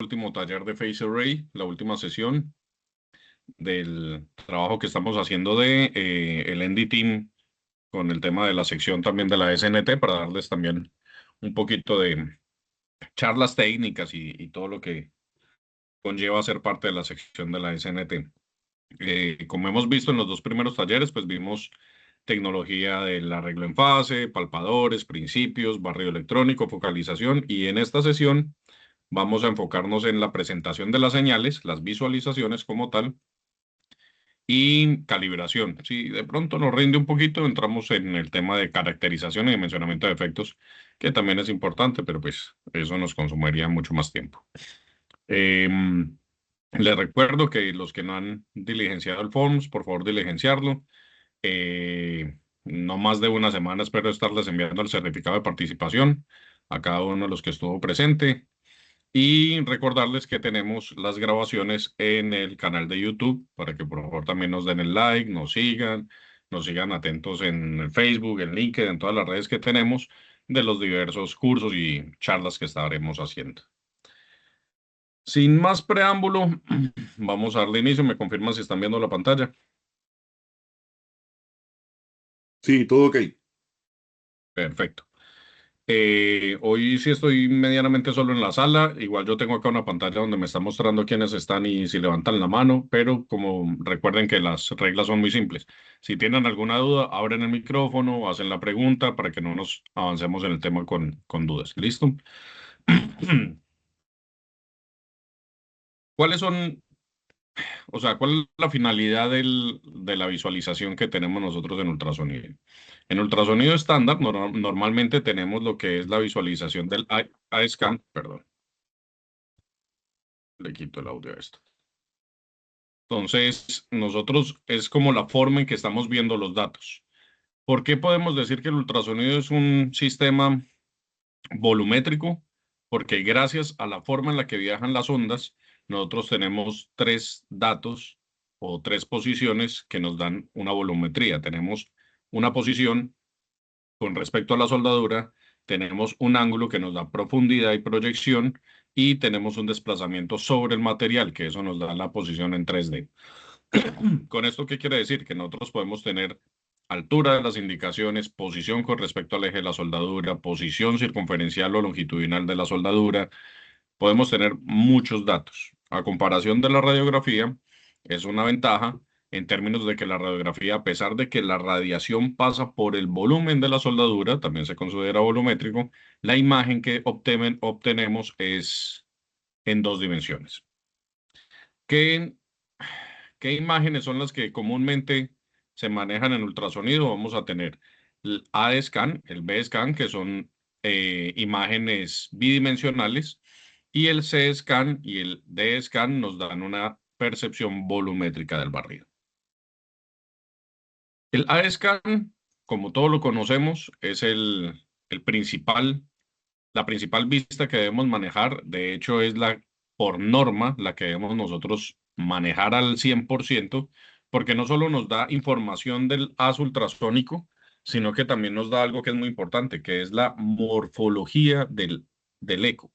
último taller de Phase Array, la última sesión del trabajo que estamos haciendo de el ND Team con el tema de la sección también de la SNT para darles también un poquito de charlas técnicas y todo lo que conlleva ser parte de la sección de la SNT. Como hemos visto en los dos primeros talleres, pues vimos tecnología del arreglo en fase, palpadores, principios, barrido electrónico, focalización y en esta sesión vamos a enfocarnos en la presentación de las señales, las visualizaciones como tal y calibración. Si de pronto nos rinde un poquito, entramos en el tema de caracterización y dimensionamiento de efectos, que también es importante, pero pues eso nos consumiría mucho más tiempo. Les recuerdo que los que no han diligenciado el Forms, por favor diligenciarlo. No más de una semana espero estarles enviando el certificado de participación a cada uno de los que estuvo presente. Y recordarles que tenemos las grabaciones en el canal de YouTube para que por favor también nos den el like, nos sigan atentos en el Facebook, en LinkedIn, en todas las redes que tenemos de los diversos cursos y charlas que estaremos haciendo. Sin más preámbulo, vamos a darle inicio. Me confirman si están viendo la pantalla. Sí, todo ok. Perfecto. Hoy sí estoy medianamente solo en la sala. Igual yo tengo acá una pantalla donde me está mostrando quiénes están y si levantan la mano, pero como recuerden que las reglas son muy simples. Si tienen alguna duda, abren el micrófono, hacen la pregunta para que no nos avancemos en el tema con dudas. ¿Listo? ¿Cuáles son, o sea, cuál es la finalidad de la visualización que tenemos nosotros en ultrasonido? En ultrasonido estándar, normalmente tenemos lo que es la visualización del iScan, perdón, le quito el audio a esto. Entonces, nosotros es como la forma en que estamos viendo los datos. ¿Por qué podemos decir que el ultrasonido es un sistema volumétrico? Porque gracias a la forma en la que viajan las ondas, nosotros tenemos tres datos o tres posiciones que nos dan una volumetría. Tenemos una posición con respecto a la soldadura, tenemos un ángulo que nos da profundidad y proyección y tenemos un desplazamiento sobre el material, que eso nos da la posición en 3D. ¿Con esto qué quiere decir? Que nosotros podemos tener altura de las indicaciones, posición con respecto al eje de la soldadura, posición circunferencial o longitudinal de la soldadura. Podemos tener muchos datos. A comparación de la radiografía, es una ventaja en términos de que la radiografía, a pesar de que la radiación pasa por el volumen de la soldadura, también se considera volumétrico, la imagen que obtenemos es en dos dimensiones. ¿Qué ¿Qué imágenes son las que comúnmente se manejan en ultrasonido? Vamos a tener el A-scan, el B-scan, que son imágenes bidimensionales, y el C-scan y el D-scan nos dan una percepción volumétrica del barrido. El A-scan, como todos lo conocemos, es la principal vista que debemos manejar. De hecho, es por norma, la que debemos nosotros manejar al 100%, porque no solo nos da información del haz ultrasónico, sino que también nos da algo que es muy importante, que es la morfología del eco.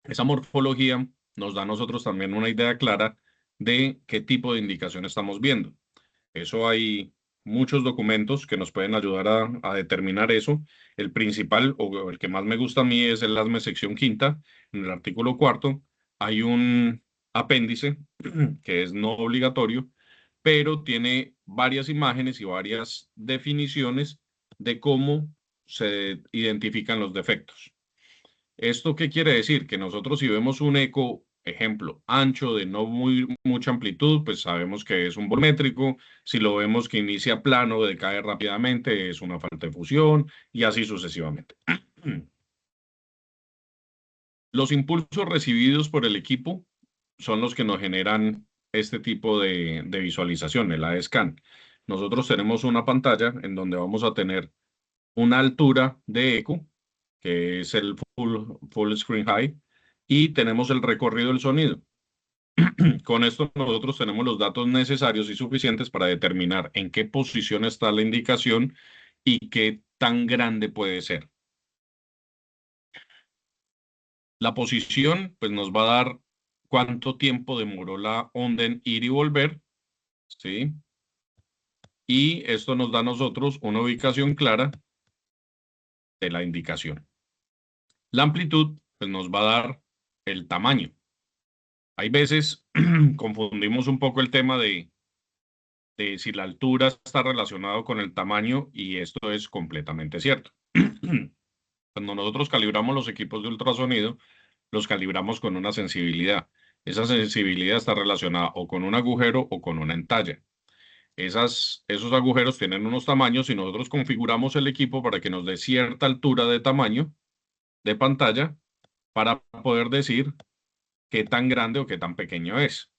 Esa morfología nos da a nosotros también una idea clara de qué tipo de indicación estamos viendo. Eso hay muchos documentos que nos pueden ayudar a determinar eso. El principal o el que más me gusta a mí es el ASME sección quinta. En el artículo cuarto hay un apéndice que es no obligatorio, pero tiene varias imágenes y varias definiciones de cómo se identifican los defectos. ¿Esto qué quiere decir? Que nosotros si vemos un eco, ejemplo, ancho de no mucha amplitud, pues sabemos que es un volumétrico. Si lo vemos que inicia plano, decae rápidamente, es una falta de fusión y así sucesivamente. Los impulsos recibidos por el equipo son los que nos generan este tipo de visualización, el A-scan. Nosotros tenemos una pantalla en donde vamos a tener una altura de eco, que es el full screen high, y tenemos el recorrido del sonido. Con esto nosotros tenemos los datos necesarios y suficientes para determinar en qué posición está la indicación y qué tan grande puede ser. La posición, pues nos va a dar cuánto tiempo demoró la onda en ir y volver, ¿sí? Y esto nos da a nosotros una ubicación clara de la indicación. La amplitud, pues nos va a dar el tamaño. Hay veces confundimos un poco el tema de si la altura está relacionado con el tamaño y esto es completamente cierto. Cuando nosotros calibramos los equipos de ultrasonido, los calibramos con una sensibilidad. Esa sensibilidad está relacionada o con un agujero o con una entalla. Esos agujeros tienen unos tamaños y nosotros configuramos el equipo para que nos dé cierta altura de tamaño de pantalla para poder decir qué tan grande o qué tan pequeño es.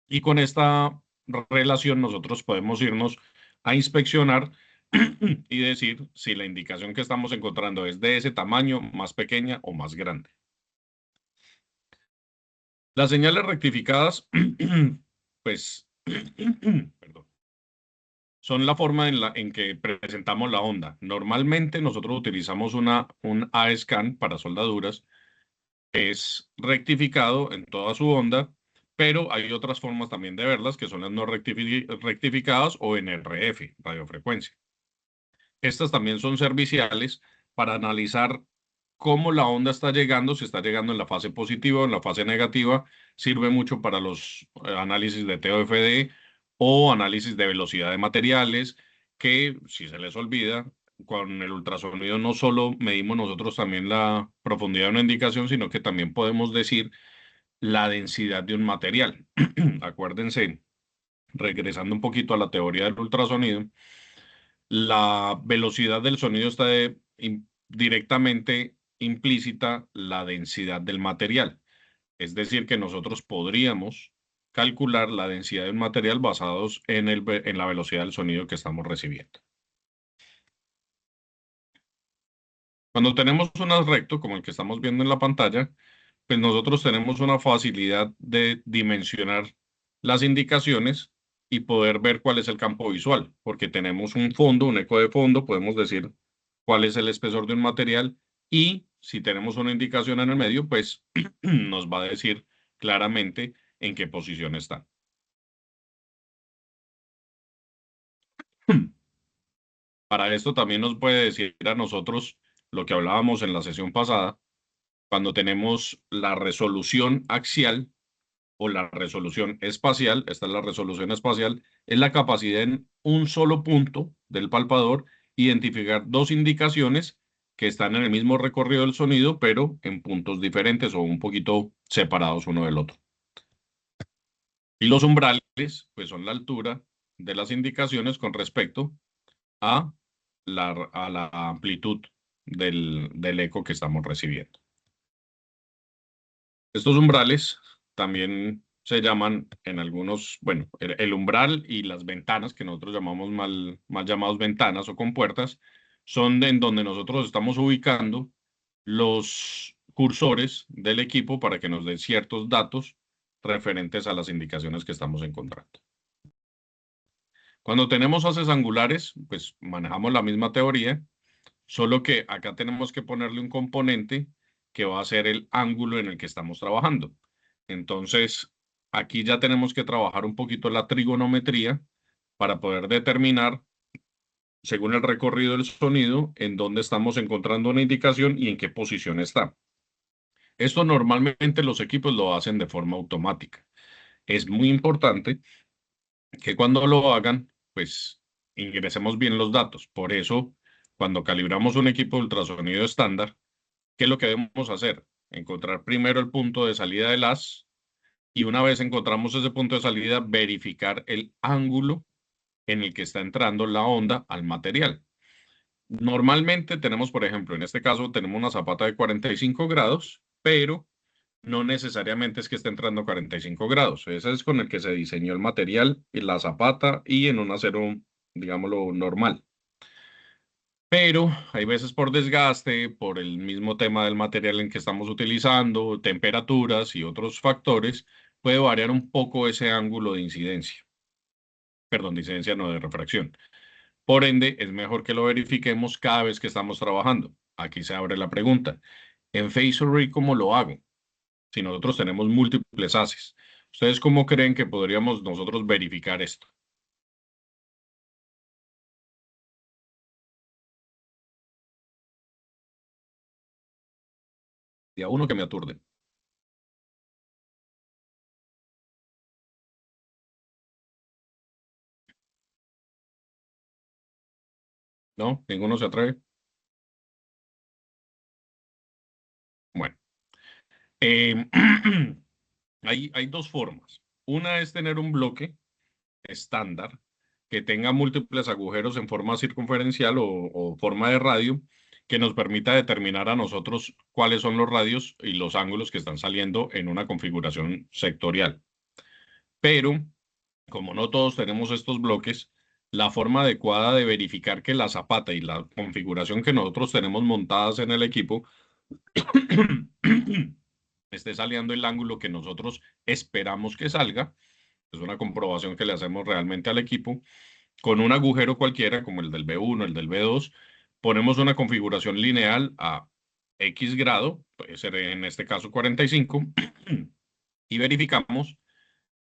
Y con esta relación nosotros podemos irnos a inspeccionar y decir si la indicación que estamos encontrando es de ese tamaño, más pequeña o más grande. Las señales rectificadas, pues, perdón, son la forma en que presentamos la onda. Normalmente nosotros utilizamos un A-scan para soldaduras, es rectificado en toda su onda, pero hay otras formas también de verlas que son las no rectificadas o NRF, radiofrecuencia. Estas también son serviciales para analizar cómo la onda está llegando, si está llegando en la fase positiva o en la fase negativa. Sirve mucho para los análisis de TOFD o análisis de velocidad de materiales, que si se les olvida, con el ultrasonido no solo medimos nosotros también la profundidad de una indicación, sino que también podemos decir la densidad de un material. Acuérdense, regresando un poquito a la teoría del ultrasonido, la velocidad del sonido está directamente implícita la densidad del material. Es decir, que nosotros podríamos calcular la densidad de un material basados en la velocidad del sonido que estamos recibiendo. Cuando tenemos un haz recto, como el que estamos viendo en la pantalla, pues nosotros tenemos una facilidad de dimensionar las indicaciones y poder ver cuál es el campo visual, porque tenemos un fondo, un eco de fondo, podemos decir cuál es el espesor de un material y si tenemos una indicación en el medio, pues nos va a decir claramente en qué posición está. Para esto también nos puede decir a nosotros lo que hablábamos en la sesión pasada, cuando tenemos la resolución axial o la resolución espacial, esta es la resolución espacial, es la capacidad en un solo punto del palpador identificar dos indicaciones que están en el mismo recorrido del sonido, pero en puntos diferentes o un poquito separados uno del otro. Y los umbrales, pues son la altura de las indicaciones con respecto a la amplitud del eco que estamos recibiendo. Estos umbrales también se llaman en algunos, bueno, el umbral y las ventanas, que nosotros llamamos mal llamados ventanas o compuertas, son en donde nosotros estamos ubicando los cursores del equipo para que nos den ciertos datos referentes a las indicaciones que estamos encontrando. Cuando tenemos haces angulares, pues manejamos la misma teoría, solo que acá tenemos que ponerle un componente que va a ser el ángulo en el que estamos trabajando. Entonces, aquí ya tenemos que trabajar un poquito la trigonometría para poder determinar, según el recorrido del sonido, en dónde estamos encontrando una indicación y en qué posición está. Esto normalmente los equipos lo hacen de forma automática. Es muy importante que cuando lo hagan, pues ingresemos bien los datos. Por eso, cuando calibramos un equipo de ultrasonido estándar, ¿qué es lo que debemos hacer? Encontrar primero el punto de salida del haz y una vez encontramos ese punto de salida, verificar el ángulo en el que está entrando la onda al material. Normalmente tenemos, por ejemplo, en este caso tenemos una zapata de 45 grados, pero no necesariamente es que esté entrando a 45 grados. Ese es con el que se diseñó el material y la zapata y en un acero, digámoslo, normal. Pero hay veces por desgaste, por el mismo tema del material en que estamos utilizando, temperaturas y otros factores, puede variar un poco ese ángulo de incidencia. Perdón, de incidencia no de refracción. Por ende, es mejor que lo verifiquemos cada vez que estamos trabajando. Aquí se abre la pregunta. En Phasor Array, ¿cómo lo hago? Si nosotros tenemos múltiples haces. ¿Ustedes cómo creen que podríamos nosotros verificar esto? Y a uno que me aturde. ¿No? ¿Ninguno se atreve? Bueno, eh, hay dos formas. Una es tener un bloque estándar que tenga múltiples agujeros en forma circunferencial o forma de radio que nos permita determinar a nosotros cuáles son los radios y los ángulos que están saliendo en una configuración sectorial. Pero, como no todos tenemos estos bloques, la forma adecuada de verificar que la zapata y la configuración que nosotros tenemos montadas en el equipo esté saliendo el ángulo que nosotros esperamos que salga, es una comprobación que le hacemos realmente al equipo, con un agujero cualquiera, como el del B1, el del B2, ponemos una configuración lineal a X grado, puede ser en este caso 45, y verificamos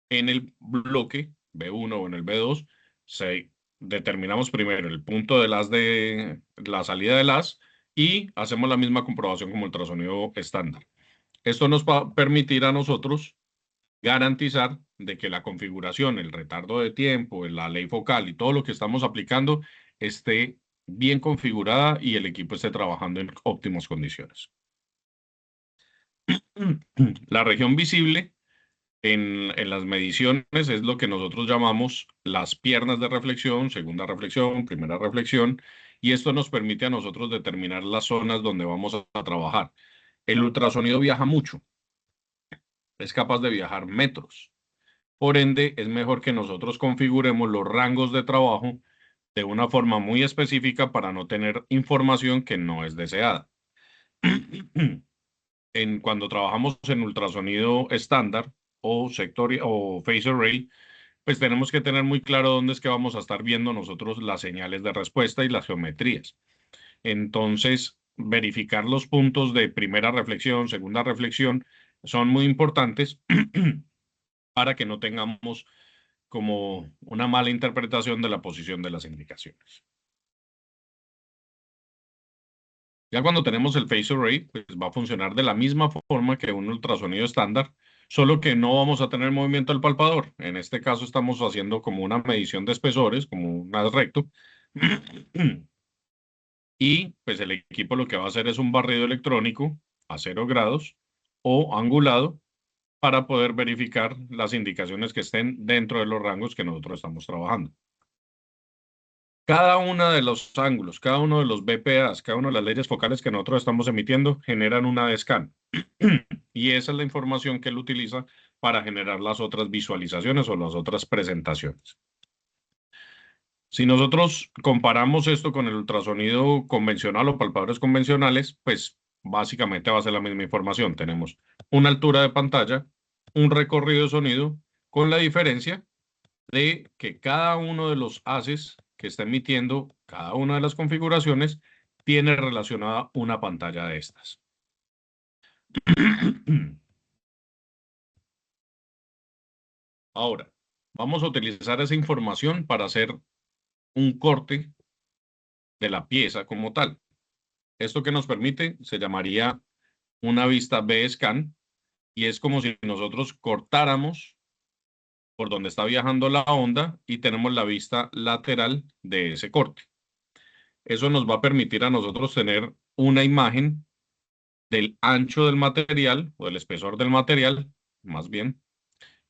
en el bloque B1 o en el B2, determinamos primero el punto del haz de la salida del haz y hacemos la misma comprobación como ultrasonido estándar. Esto nos va a permitir a nosotros garantizar de que la configuración, el retardo de tiempo, la ley focal y todo lo que estamos aplicando esté bien configurada y el equipo esté trabajando en óptimas condiciones. La región visible en las mediciones es lo que nosotros llamamos las piernas de reflexión, segunda reflexión, primera reflexión, y esto nos permite a nosotros determinar las zonas donde vamos a trabajar. El ultrasonido viaja mucho, es capaz de viajar metros. Por ende, es mejor que nosotros configuremos los rangos de trabajo de una forma muy específica para no tener información que no es deseada. Cuando trabajamos en ultrasonido estándar o o phase array, pues tenemos que tener muy claro dónde es que vamos a estar viendo nosotros las señales de respuesta y las geometrías. Entonces, verificar los puntos de primera reflexión, segunda reflexión, son muy importantes para que no tengamos como una mala interpretación de la posición de las indicaciones. Ya cuando tenemos el phase array, pues va a funcionar de la misma forma que un ultrasonido estándar, solo que no vamos a tener movimiento del palpador. En este caso estamos haciendo como una medición de espesores, como un haz recto. Y pues el equipo lo que va a hacer es un barrido electrónico a 0 grados o angulado para poder verificar las indicaciones que estén dentro de los rangos que nosotros estamos trabajando. Cada uno de los ángulos, cada uno de los BPAs, cada una de las leyes focales que nosotros estamos emitiendo generan una D-scan. Y esa es la información que él utiliza para generar las otras visualizaciones o las otras presentaciones. Si nosotros comparamos esto con el ultrasonido convencional o palpadores convencionales, pues básicamente va a ser la misma información. Tenemos una altura de pantalla, un recorrido de sonido, con la diferencia de que cada uno de los haces que está emitiendo cada una de las configuraciones tiene relacionada una pantalla de estas. Ahora, vamos a utilizar esa información para hacer un corte de la pieza como tal. Esto que nos permite se llamaría una vista B-scan y es como si nosotros cortáramos por donde está viajando la onda y tenemos la vista lateral de ese corte. Eso nos va a permitir a nosotros tener una imagen del ancho del material o del espesor del material, más bien,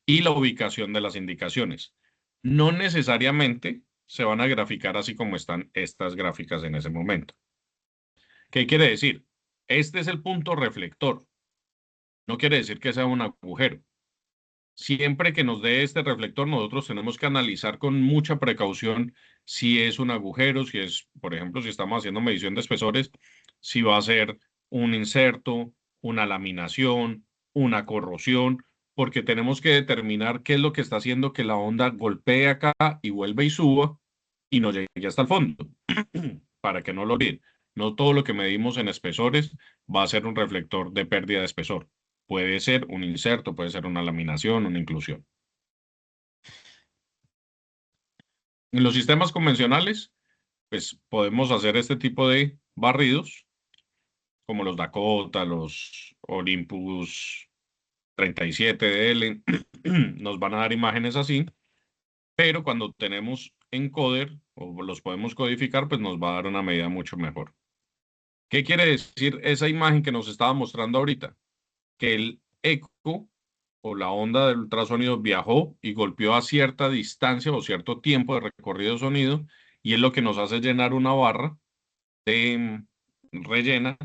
y la ubicación de las indicaciones. No necesariamente se van a graficar así como están estas gráficas en ese momento. ¿Qué quiere decir? Este es el punto reflector. No quiere decir que sea un agujero. Siempre que nos dé este reflector, nosotros tenemos que analizar con mucha precaución si es un agujero, si es, por ejemplo, si estamos haciendo medición de espesores, si va a ser un inserto, una laminación, una corrosión, porque tenemos que determinar qué es lo que está haciendo que la onda golpee acá y vuelva y suba y no llegue hasta el fondo, para que no lo olviden. No todo lo que medimos en espesores va a ser un reflector de pérdida de espesor. Puede ser un inserto, puede ser una laminación, una inclusión. En los sistemas convencionales, pues podemos hacer este tipo de barridos, como los Dakota, los Olympus 37DL, nos van a dar imágenes así, pero cuando tenemos encoder o los podemos codificar, pues nos va a dar una medida mucho mejor. ¿Qué quiere decir esa imagen que nos estaba mostrando ahorita? Que el eco o la onda del ultrasonido viajó y golpeó a cierta distancia o cierto tiempo de recorrido de sonido, y es lo que nos hace llenar una barra de rellena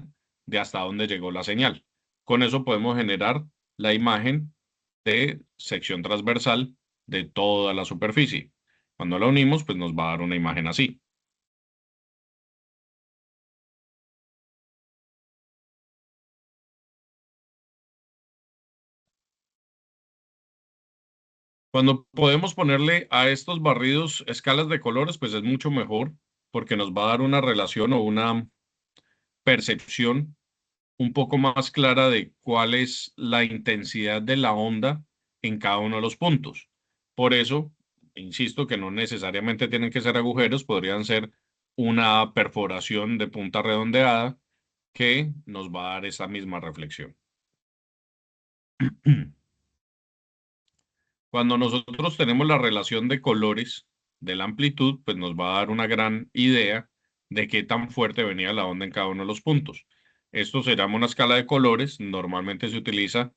de hasta dónde llegó la señal. Con eso podemos generar la imagen de sección transversal de toda la superficie. Cuando la unimos, pues nos va a dar una imagen así. Cuando podemos ponerle a estos barridos escalas de colores, pues es mucho mejor porque nos va a dar una relación o una percepción un poco más clara de cuál es la intensidad de la onda en cada uno de los puntos. Por eso, insisto que no necesariamente tienen que ser agujeros, podrían ser una perforación de punta redondeada que nos va a dar esa misma reflexión. Cuando nosotros tenemos la relación de colores de la amplitud, pues nos va a dar una gran idea de qué tan fuerte venía la onda en cada uno de los puntos. Esto se llama una escala de colores. Normalmente se utiliza,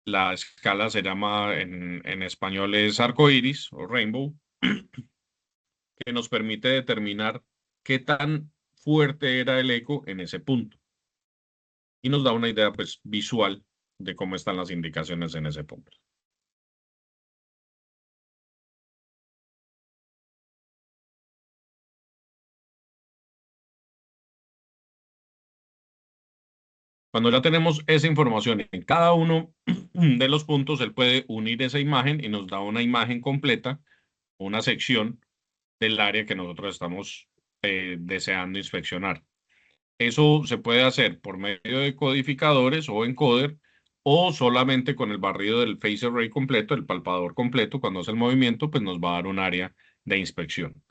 la escala se llama en español es arco iris o rainbow, que nos permite determinar qué tan fuerte era el eco en ese punto. Y nos da una idea pues visual de cómo están las indicaciones en ese punto. Cuando ya tenemos esa información en cada uno de los puntos, él puede unir esa imagen y nos da una imagen completa, una sección del área que nosotros estamos deseando inspeccionar. Eso se puede hacer por medio de codificadores o encoder, o solamente con el barrido del phase array completo, el palpador completo. Cuando hace el movimiento, pues nos va a dar un área de inspección.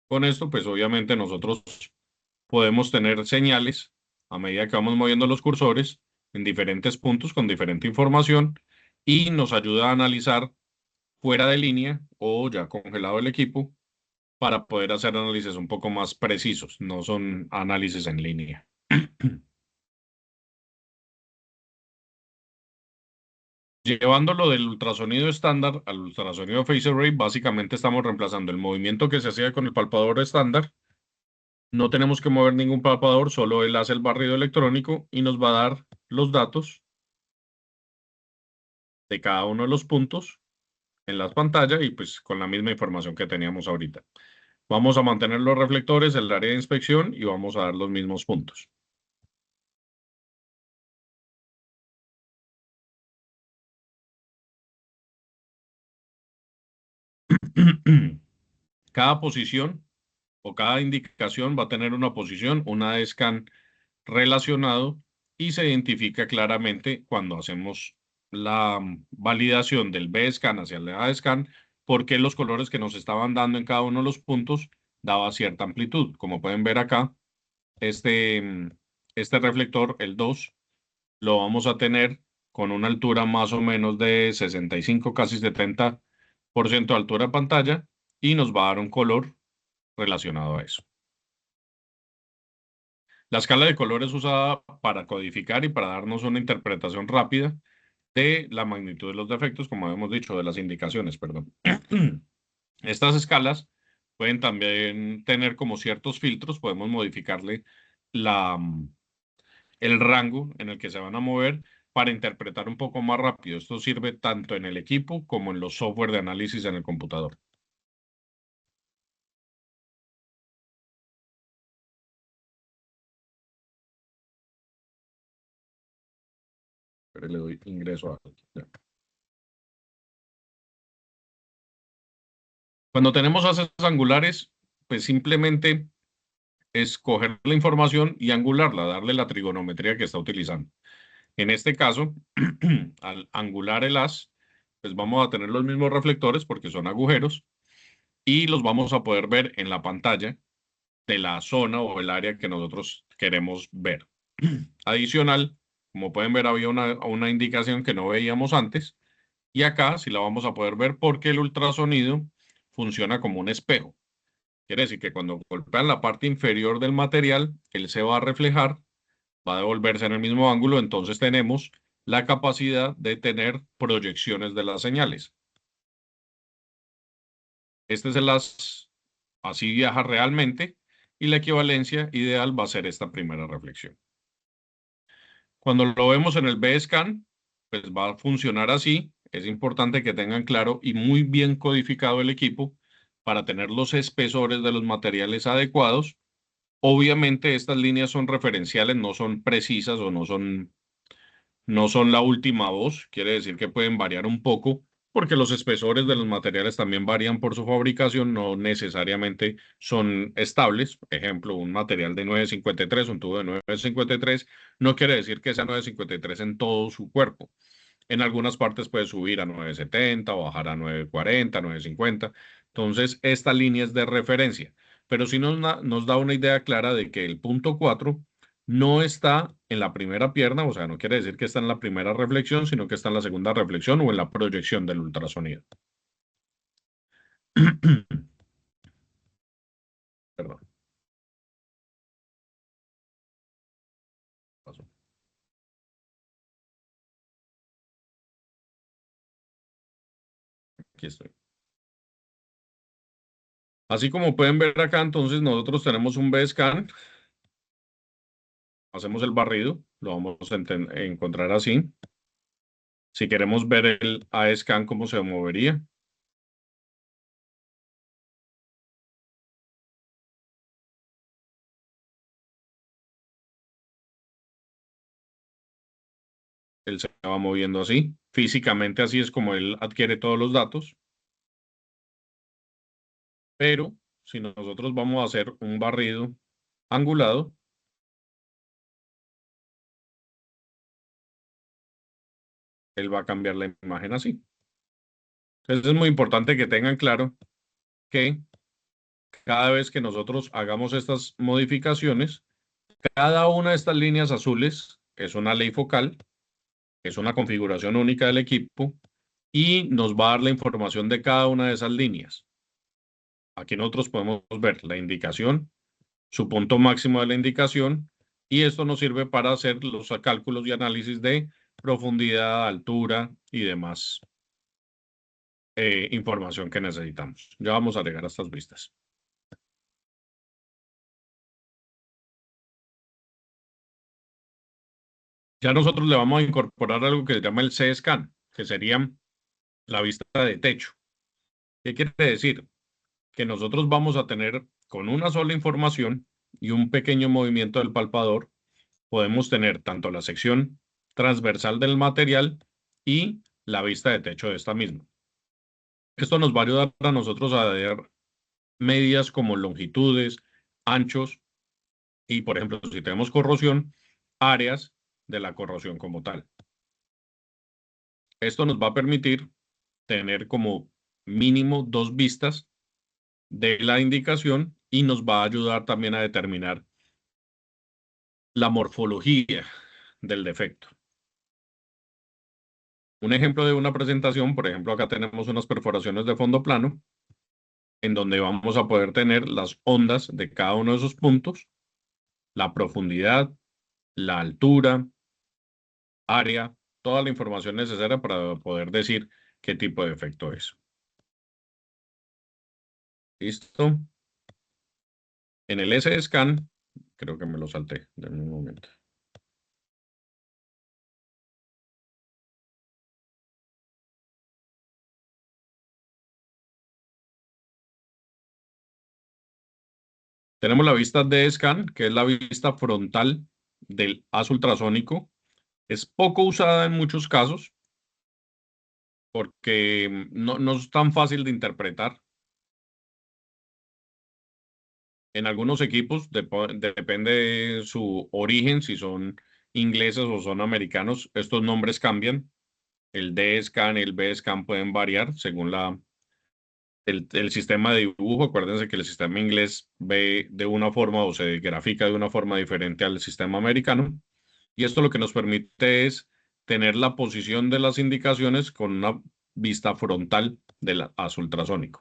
Con esto, pues obviamente nosotros podemos tener señales a medida que vamos moviendo los cursores en diferentes puntos con diferente información, y nos ayuda a analizar fuera de línea o ya congelado el equipo para poder hacer análisis un poco más precisos. No son análisis en línea. Llevándolo del ultrasonido estándar al ultrasonido phase array, básicamente estamos reemplazando el movimiento que se hacía con el palpador estándar. No tenemos que mover ningún palpador, solo él hace el barrido electrónico y nos va a dar los datos de cada uno de los puntos en las pantallas y pues con la misma información que teníamos ahorita. Vamos a mantener los reflectores, el área de inspección, y vamos a dar los mismos puntos. Cada posición o cada indicación va a tener una posición, una de scan relacionado, y se identifica claramente cuando hacemos la validación del B-scan hacia el A-scan, porque los colores que nos estaban dando en cada uno de los puntos daba cierta amplitud. Como pueden ver acá, este, este reflector, el 2, lo vamos a tener con una altura más o menos de 65, casi 70% de altura de pantalla, y nos va a dar un color relacionado a eso. La escala de color es usada para codificar y para darnos una interpretación rápida de la magnitud de los defectos, como hemos dicho, de las indicaciones, perdón. Estas escalas pueden también tener como ciertos filtros, podemos modificarle la, el rango en el que se van a mover para interpretar un poco más rápido. Esto sirve tanto en el equipo como en los software de análisis en el computador. Pero le doy ingreso a... ya. Cuando tenemos haces angulares, pues simplemente es coger la información y angularla, darle la trigonometría que está utilizando. En este caso, al angular el haz, pues vamos a tener los mismos reflectores porque son agujeros y los vamos a poder ver en la pantalla de la zona o el área que nosotros queremos ver. Adicional, como pueden ver, había una indicación que no veíamos antes y acá sí la vamos a poder ver porque el ultrasonido funciona como un espejo. Quiere decir que cuando golpean la parte inferior del material, él se va a reflejar, va a devolverse en el mismo ángulo, entonces tenemos la capacidad de tener proyecciones de las señales. Este es el haz, así viaja realmente, y la equivalencia ideal va a ser esta primera reflexión. Cuando lo vemos en el B-Scan, pues va a funcionar así. Es importante que tengan claro y muy bien codificado el equipo para tener los espesores de los materiales adecuados. Obviamente estas líneas son referenciales, no son precisas o no son la última voz. Quiere decir que pueden variar un poco porque los espesores de los materiales también varían por su fabricación, no necesariamente son estables. Ejemplo, un material de 953, un tubo de 953, no quiere decir que sea 953 en todo su cuerpo. En algunas partes puede subir a 970 o bajar a 940, 950. Entonces, esta línea es de referencia, pero sí nos da una idea clara de que el punto 4 no está en la primera pierna, o sea, no quiere decir que está en la primera reflexión, sino que está en la segunda reflexión o en la proyección del ultrasonido. Perdón. Pasó. Aquí estoy. Así como pueden ver acá, entonces nosotros tenemos un B-scan, hacemos el barrido, lo vamos a encontrar así. Si queremos ver el A-scan, cómo se movería. Él se va moviendo así. Físicamente así es como él adquiere todos los datos. Pero si nosotros vamos a hacer un barrido angulado, él va a cambiar la imagen así. Entonces es muy importante que tengan claro que cada vez que nosotros hagamos estas modificaciones, cada una de estas líneas azules es una ley focal, es una configuración única del equipo y nos va a dar la información de cada una de esas líneas. Aquí nosotros podemos ver la indicación, su punto máximo de la indicación, y esto nos sirve para hacer los cálculos y análisis de profundidad, altura y demás información que necesitamos. Ya vamos a llegar a estas vistas. Ya nosotros le vamos a incorporar algo que se llama el C-Scan, que sería la vista de techo. ¿Qué quiere decir? Que nosotros vamos a tener con una sola información y un pequeño movimiento del palpador, podemos tener tanto la sección transversal del material y la vista de techo de esta misma. Esto nos va a ayudar a nosotros a ver medidas como longitudes, anchos y, por ejemplo, si tenemos corrosión, áreas de la corrosión como tal. Esto nos va a permitir tener como mínimo dos vistas de la indicación y nos va a ayudar también a determinar la morfología del defecto. Un ejemplo de una presentación, por ejemplo, acá tenemos unas perforaciones de fondo plano, en donde vamos a poder tener las ondas de cada uno de esos puntos, la profundidad, la altura, área, toda la información necesaria para poder decir qué tipo de efecto es. ¿Listo? En el S-Scan, creo que me lo salté de un momento. Tenemos la vista D-Scan, que es la vista frontal del haz ultrasónico. Es poco usada en muchos casos porque no es tan fácil de interpretar. En algunos equipos, depende de su origen, si son ingleses o son americanos, estos nombres cambian. El D-Scan y el B-Scan pueden variar según el sistema de dibujo. Acuérdense que el sistema inglés ve de una forma o se grafica de una forma diferente al sistema americano. Y esto lo que nos permite es tener la posición de las indicaciones con una vista frontal del haz ultrasónico.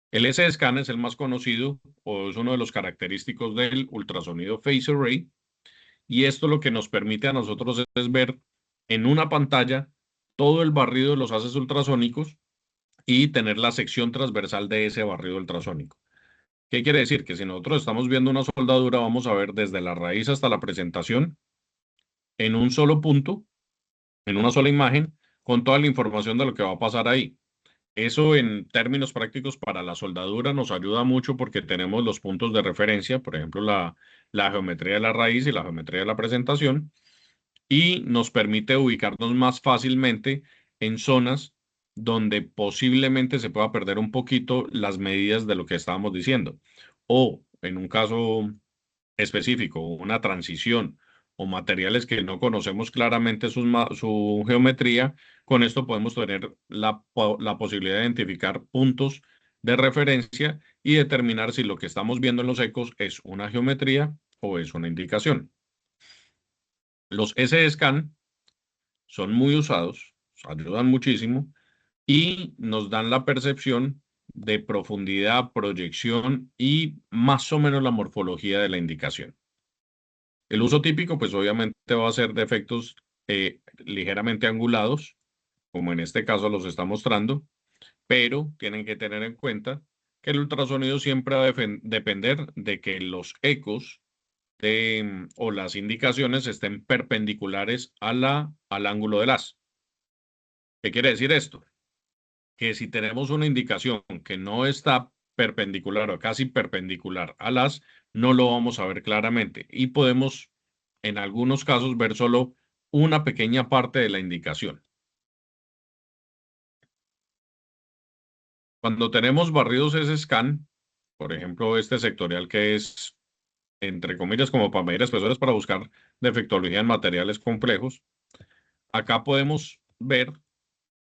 El S-Scan es el más conocido o es uno de los característicos del ultrasonido Phased Array. Y esto lo que nos permite a nosotros es ver en una pantalla todo el barrido de los haces ultrasónicos y tener la sección transversal de ese barrido ultrasónico. ¿Qué quiere decir? Que si nosotros estamos viendo una soldadura, vamos a ver desde la raíz hasta la presentación en un solo punto, en una sola imagen, con toda la información de lo que va a pasar ahí. Eso en términos prácticos para la soldadura nos ayuda mucho porque tenemos los puntos de referencia, por ejemplo, la geometría de la raíz y la geometría de la presentación, y nos permite ubicarnos más fácilmente en zonas donde posiblemente se pueda perder un poquito las medidas de lo que estábamos diciendo. O en un caso específico, una transición o materiales que no conocemos claramente su geometría, con esto podemos tener la posibilidad de identificar puntos de referencia y determinar si lo que estamos viendo en los ecos es una geometría o es una indicación. Los S-Scan son muy usados, ayudan muchísimo y nos dan la percepción de profundidad, proyección y más o menos la morfología de la indicación. El uso típico, pues obviamente va a ser de efectos ligeramente angulados, como en este caso los está mostrando, pero tienen que tener en cuenta que el ultrasonido siempre va a depender de que los ecos o las indicaciones estén perpendiculares al ángulo del haz. ¿Qué quiere decir esto? Que si tenemos una indicación que no está perpendicular o casi perpendicular al haz, no lo vamos a ver claramente y podemos, en algunos casos, ver solo una pequeña parte de la indicación. Cuando tenemos barridos S-Scan, por ejemplo, este sectorial que es, entre comillas, como para medir espesores para buscar defectología en materiales complejos, acá podemos ver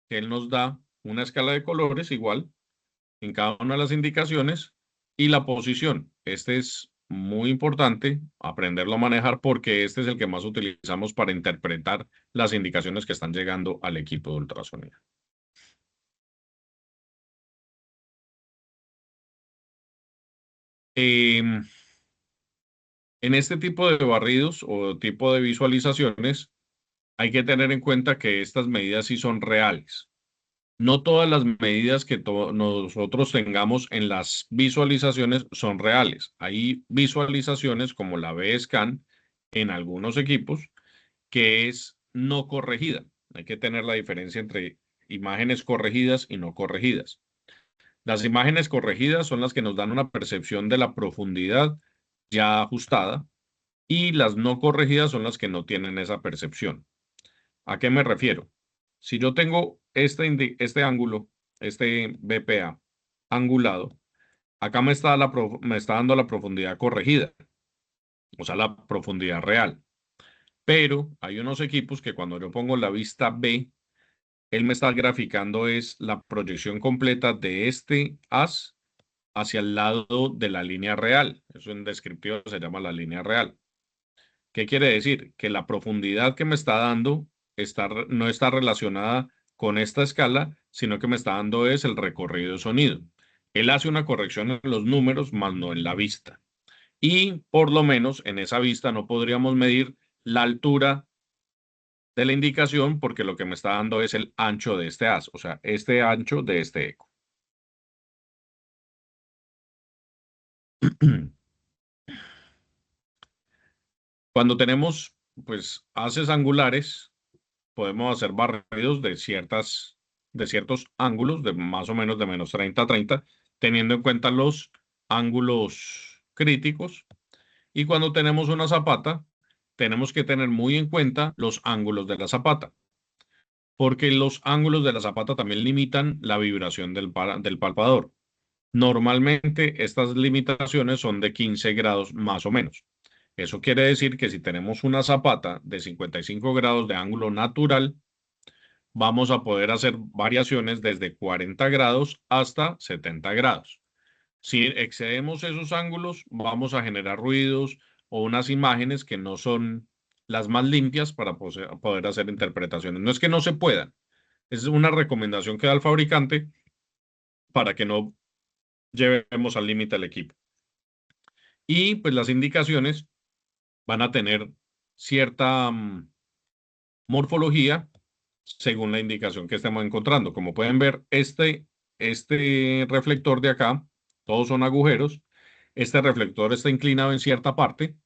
que él nos da una escala de colores igual en cada una de las indicaciones y la posición. Este es muy importante aprenderlo a manejar porque este es el que más utilizamos para interpretar las indicaciones que están llegando al equipo de ultrasonido. En este tipo de barridos o tipo de visualizaciones hay que tener en cuenta que estas medidas sí son reales. No todas las medidas que nosotros tengamos en las visualizaciones son reales. Hay visualizaciones como la B-Scan en algunos equipos que es no corregida. Hay que tener la diferencia entre imágenes corregidas y no corregidas. Las imágenes corregidas son las que nos dan una percepción de la profundidad ya ajustada y las no corregidas son las que no tienen esa percepción. ¿A qué me refiero? Si yo tengo este ángulo, este BPA angulado, acá me está dando la profundidad corregida, o sea, la profundidad real. Pero hay unos equipos que cuando yo pongo la vista B, él me está graficando es la proyección completa de este haz hacia el lado de la línea real. Eso en descriptivo se llama la línea real. ¿Qué quiere decir? Que la profundidad que me está dando no está relacionada con esta escala, sino que me está dando es el recorrido de sonido. Él hace una corrección en los números, más no en la vista. Y por lo menos en esa vista no podríamos medir la altura de la indicación porque lo que me está dando es el ancho de este haz, o sea, este ancho de este eco. Cuando tenemos, pues, haces angulares, podemos hacer barridos de ciertos ángulos, de más o menos de -30 a 30, teniendo en cuenta los ángulos críticos. Y cuando tenemos una zapata, tenemos que tener muy en cuenta los ángulos de la zapata, porque los ángulos de la zapata también limitan la vibración del palpador. Normalmente estas limitaciones son de 15 grados más o menos. Eso quiere decir que si tenemos una zapata de 55 grados de ángulo natural, vamos a poder hacer variaciones desde 40 grados hasta 70 grados. Si excedemos esos ángulos, vamos a generar ruidos o unas imágenes que no son las más limpias para poder hacer interpretaciones. No es que no se puedan, es una recomendación que da el fabricante para que no llevemos al límite el equipo. Y pues las indicaciones van a tener cierta morfología según la indicación que estemos encontrando. Como pueden ver, este reflector de acá, todos son agujeros. Este reflector está inclinado en cierta parte,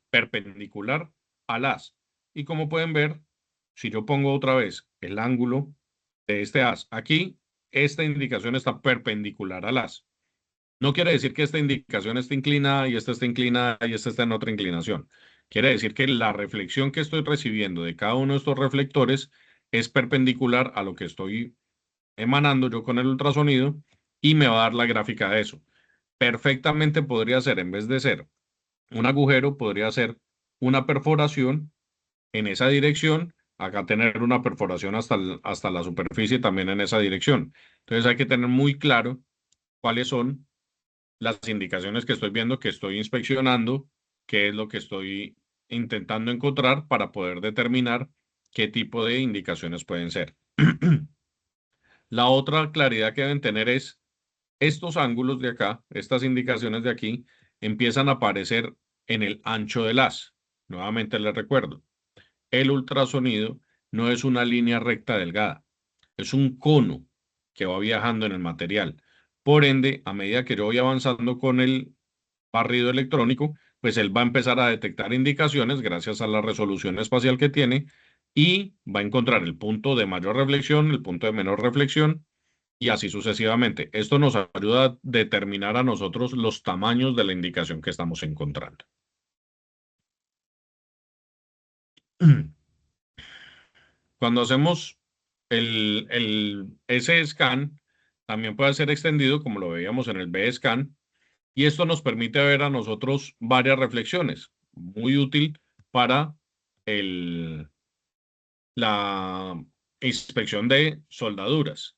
perpendicular al haz. Y como pueden ver, si yo pongo otra vez el ángulo de este haz aquí, esta indicación está perpendicular al haz. No quiere decir que esta indicación esté inclinada y esta esté inclinada y esta está en otra inclinación. Quiere decir que la reflexión que estoy recibiendo de cada uno de estos reflectores es perpendicular a lo que estoy emanando yo con el ultrasonido y me va a dar la gráfica de eso. Perfectamente podría ser, en vez de ser un agujero, podría ser una perforación en esa dirección, acá tener una perforación hasta la superficie también en esa dirección. Entonces hay que tener muy claro cuáles son las indicaciones que estoy viendo, que estoy inspeccionando, qué es lo que estoy intentando encontrar para poder determinar qué tipo de indicaciones pueden ser. La otra claridad que deben tener es estos ángulos de acá, estas indicaciones de aquí, empiezan a aparecer en el ancho del haz. Nuevamente les recuerdo, el ultrasonido no es una línea recta delgada, es un cono que va viajando en el material. Por ende, a medida que yo voy avanzando con el barrido electrónico, pues él va a empezar a detectar indicaciones gracias a la resolución espacial que tiene y va a encontrar el punto de mayor reflexión, el punto de menor reflexión y así sucesivamente. Esto nos ayuda a determinar a nosotros los tamaños de la indicación que estamos encontrando. Cuando hacemos el S-scan, también puede ser extendido, como lo veíamos en el B-scan, y esto nos permite ver a nosotros varias reflexiones, muy útil para la inspección de soldaduras.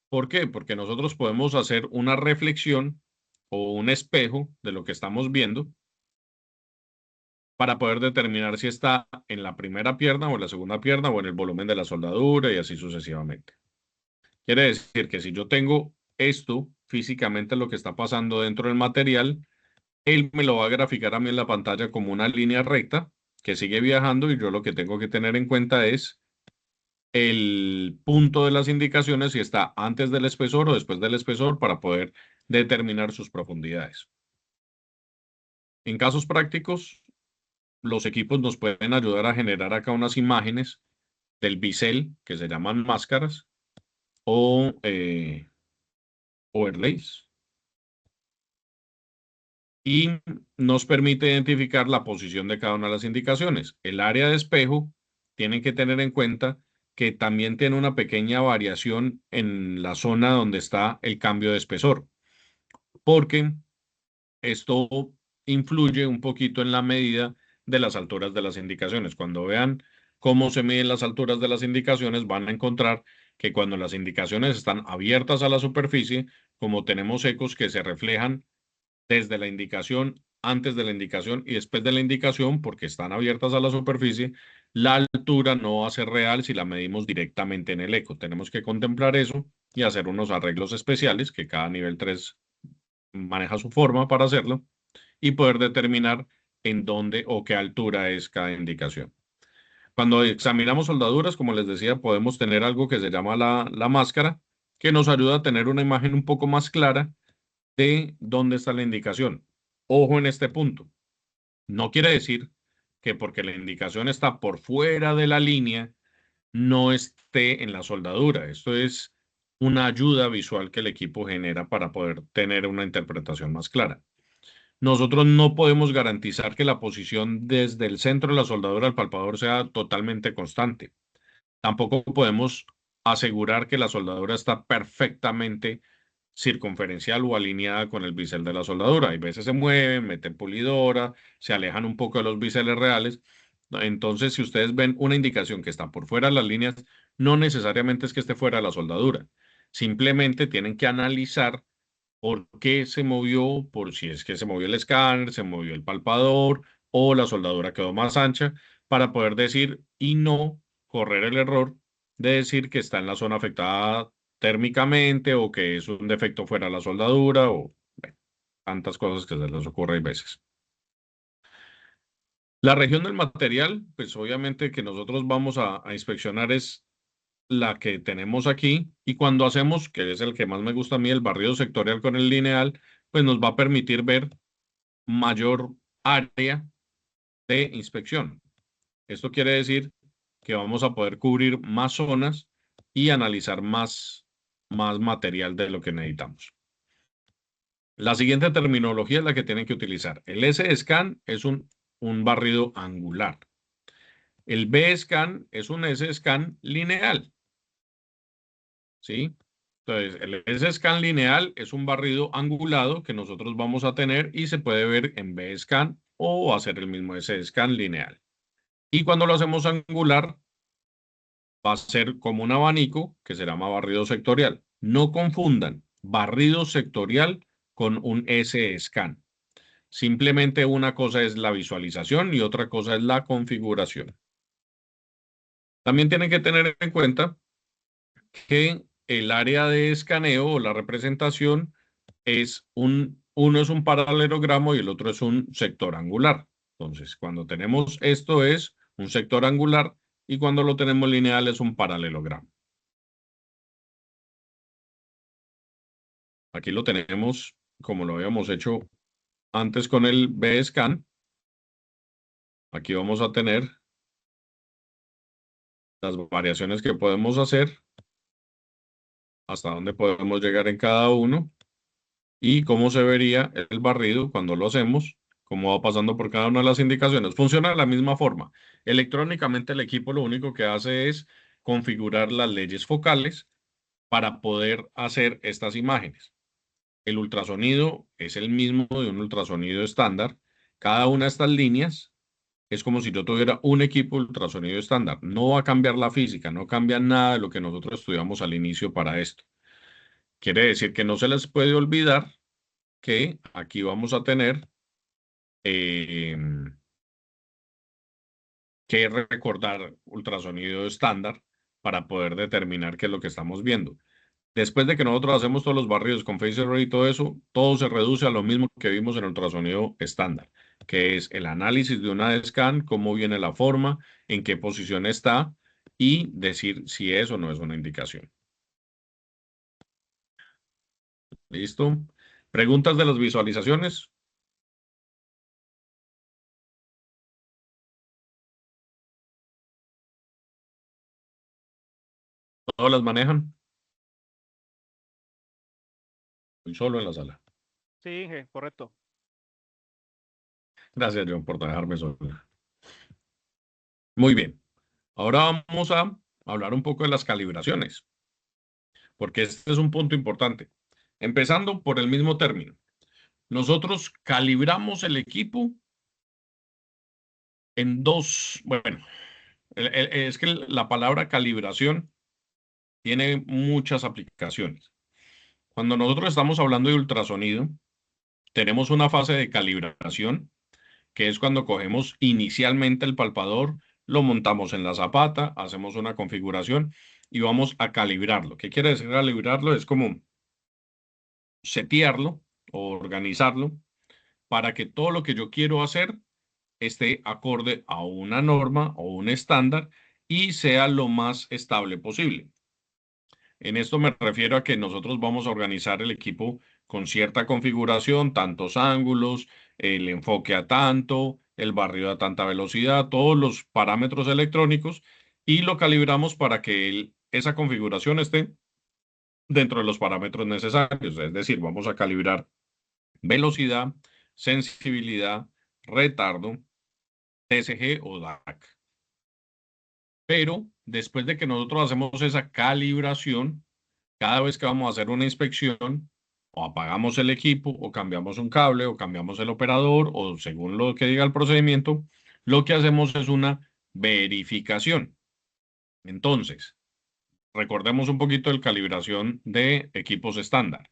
¿Por qué? Porque nosotros podemos hacer una reflexión o un espejo de lo que estamos viendo para poder determinar si está en la primera pierna o en la segunda pierna o en el volumen de la soldadura y así sucesivamente. Quiere decir que si yo tengo esto físicamente lo que está pasando dentro del material, él me lo va a graficar a mí en la pantalla como una línea recta que sigue viajando y yo lo que tengo que tener en cuenta es el punto de las indicaciones si está antes del espesor o después del espesor para poder determinar sus profundidades. En casos prácticos, los equipos nos pueden ayudar a generar acá unas imágenes del bisel que se llaman máscaras o overlays y nos permite identificar la posición de cada una de las indicaciones. El área de espejo tienen que tener en cuenta que también tiene una pequeña variación en la zona donde está el cambio de espesor, porque esto influye un poquito en la medida de las alturas de las indicaciones. Cuando vean cómo se miden las alturas de las indicaciones, van a encontrar que cuando las indicaciones están abiertas a la superficie, como tenemos ecos que se reflejan desde la indicación, antes de la indicación y después de la indicación, porque están abiertas a la superficie, la altura no va a ser real si la medimos directamente en el eco. Tenemos que contemplar eso y hacer unos arreglos especiales que cada nivel 3 maneja su forma para hacerlo y poder determinar en dónde o qué altura es cada indicación. Cuando examinamos soldaduras, como les decía, podemos tener algo que se llama la máscara, que nos ayuda a tener una imagen un poco más clara de dónde está la indicación. Ojo en este punto. No quiere decir que porque la indicación está por fuera de la línea, no esté en la soldadura. Esto es una ayuda visual que el equipo genera para poder tener una interpretación más clara. Nosotros no podemos garantizar que la posición desde el centro de la soldadura al palpador sea totalmente constante. Tampoco podemos asegurar que la soldadura está perfectamente circunferencial o alineada con el bisel de la soldadura. Hay veces se mueven, meten pulidora, se alejan un poco de los biseles reales. Entonces, si ustedes ven una indicación que está por fuera de las líneas, no necesariamente es que esté fuera de la soldadura. Simplemente tienen que analizar por qué se movió, por si es que se movió el escáner, se movió el palpador o la soldadura quedó más ancha, para poder decir y no correr el error de decir que está en la zona afectada térmicamente o que es un defecto fuera de la soldadura o bueno, tantas cosas que se les ocurre a veces. La región del material, pues obviamente que nosotros vamos a inspeccionar es la que tenemos aquí y cuando hacemos, que es el que más me gusta a mí, el barrido sectorial con el lineal, pues nos va a permitir ver mayor área de inspección. Esto quiere decir que vamos a poder cubrir más zonas y analizar más material de lo que necesitamos. La siguiente terminología es la que tienen que utilizar. El S-Scan es un barrido angular. El B-Scan es un S-Scan lineal. ¿Sí? Entonces, el S-Scan lineal es un barrido angulado que nosotros vamos a tener y se puede ver en B-Scan o hacer el mismo S-Scan lineal. Y cuando lo hacemos angular, va a ser como un abanico que se llama barrido sectorial. No confundan barrido sectorial con un S-Scan. Simplemente una cosa es la visualización y otra cosa es la configuración. También tienen que tener en cuenta que el área de escaneo o la representación uno es un paralelogramo y el otro es un sector angular. Entonces, cuando tenemos esto es un sector angular y cuando lo tenemos lineal es un paralelogramo. Aquí lo tenemos como lo habíamos hecho antes con el B-Scan. Aquí vamos a tener las variaciones que podemos hacer, hasta dónde podemos llegar en cada uno y cómo se vería el barrido cuando lo hacemos, cómo va pasando por cada una de las indicaciones. Funciona de la misma forma. Electrónicamente el equipo lo único que hace es configurar las leyes focales para poder hacer estas imágenes. El ultrasonido es el mismo de un ultrasonido estándar. Cada una de estas líneas es como si yo tuviera un equipo de ultrasonido estándar. No va a cambiar la física, no cambia nada de lo que nosotros estudiamos al inicio para esto. Quiere decir que no se les puede olvidar que aquí vamos a tener eh, que recordar ultrasonido estándar para poder determinar qué es lo que estamos viendo. Después de que nosotros hacemos todos los barridos con Phase Array y todo eso, todo se reduce a lo mismo que vimos en ultrasonido estándar, que es el análisis de una scan, cómo viene la forma, en qué posición está y decir si es o no es una indicación. ¿Listo? ¿Preguntas de las visualizaciones? ¿Todas las manejan? Estoy solo en la sala. Sí, Inge, correcto. Gracias, John, por dejarme solo. Muy bien. Ahora vamos a hablar un poco de las calibraciones, porque este es un punto importante. Empezando por el mismo término. Nosotros calibramos el equipo en dos, bueno, es que la palabra calibración tiene muchas aplicaciones. Cuando nosotros estamos hablando de ultrasonido, tenemos una fase de calibración, que es cuando cogemos inicialmente el palpador, lo montamos en la zapata, hacemos una configuración y vamos a calibrarlo. ¿Qué quiere decir calibrarlo? Es como setearlo o organizarlo para que todo lo que yo quiero hacer esté acorde a una norma o un estándar y sea lo más estable posible. En esto me refiero a que nosotros vamos a organizar el equipo con cierta configuración, tantos ángulos, el enfoque a tanto, el barrido a tanta velocidad, todos los parámetros electrónicos y lo calibramos para que esa configuración esté dentro de los parámetros necesarios. Es decir, vamos a calibrar velocidad, sensibilidad, retardo, TSG o DAC. Pero después de que nosotros hacemos esa calibración, cada vez que vamos a hacer una inspección, o apagamos el equipo, o cambiamos un cable, o cambiamos el operador, o según lo que diga el procedimiento, lo que hacemos es una verificación. Entonces, recordemos un poquito el calibración de equipos estándar.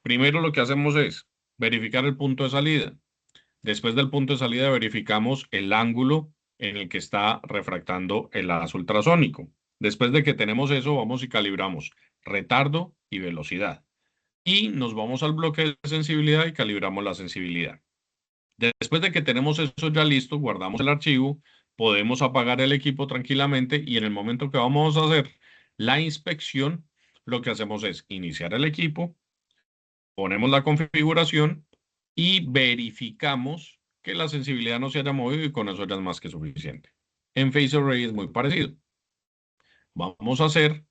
Primero lo que hacemos es verificar el punto de salida. Después del punto de salida verificamos el ángulo en el que está refractando el haz ultrasónico. Después de que tenemos eso, vamos y calibramos retardo y velocidad. Y nos vamos al bloque de sensibilidad y calibramos la sensibilidad. Después de que tenemos eso ya listo, guardamos el archivo, podemos apagar el equipo tranquilamente y en el momento que vamos a hacer la inspección, lo que hacemos es iniciar el equipo, ponemos la configuración y verificamos que la sensibilidad no se haya movido y con eso ya es más que suficiente. En Phase Array es muy parecido. Vamos a hacer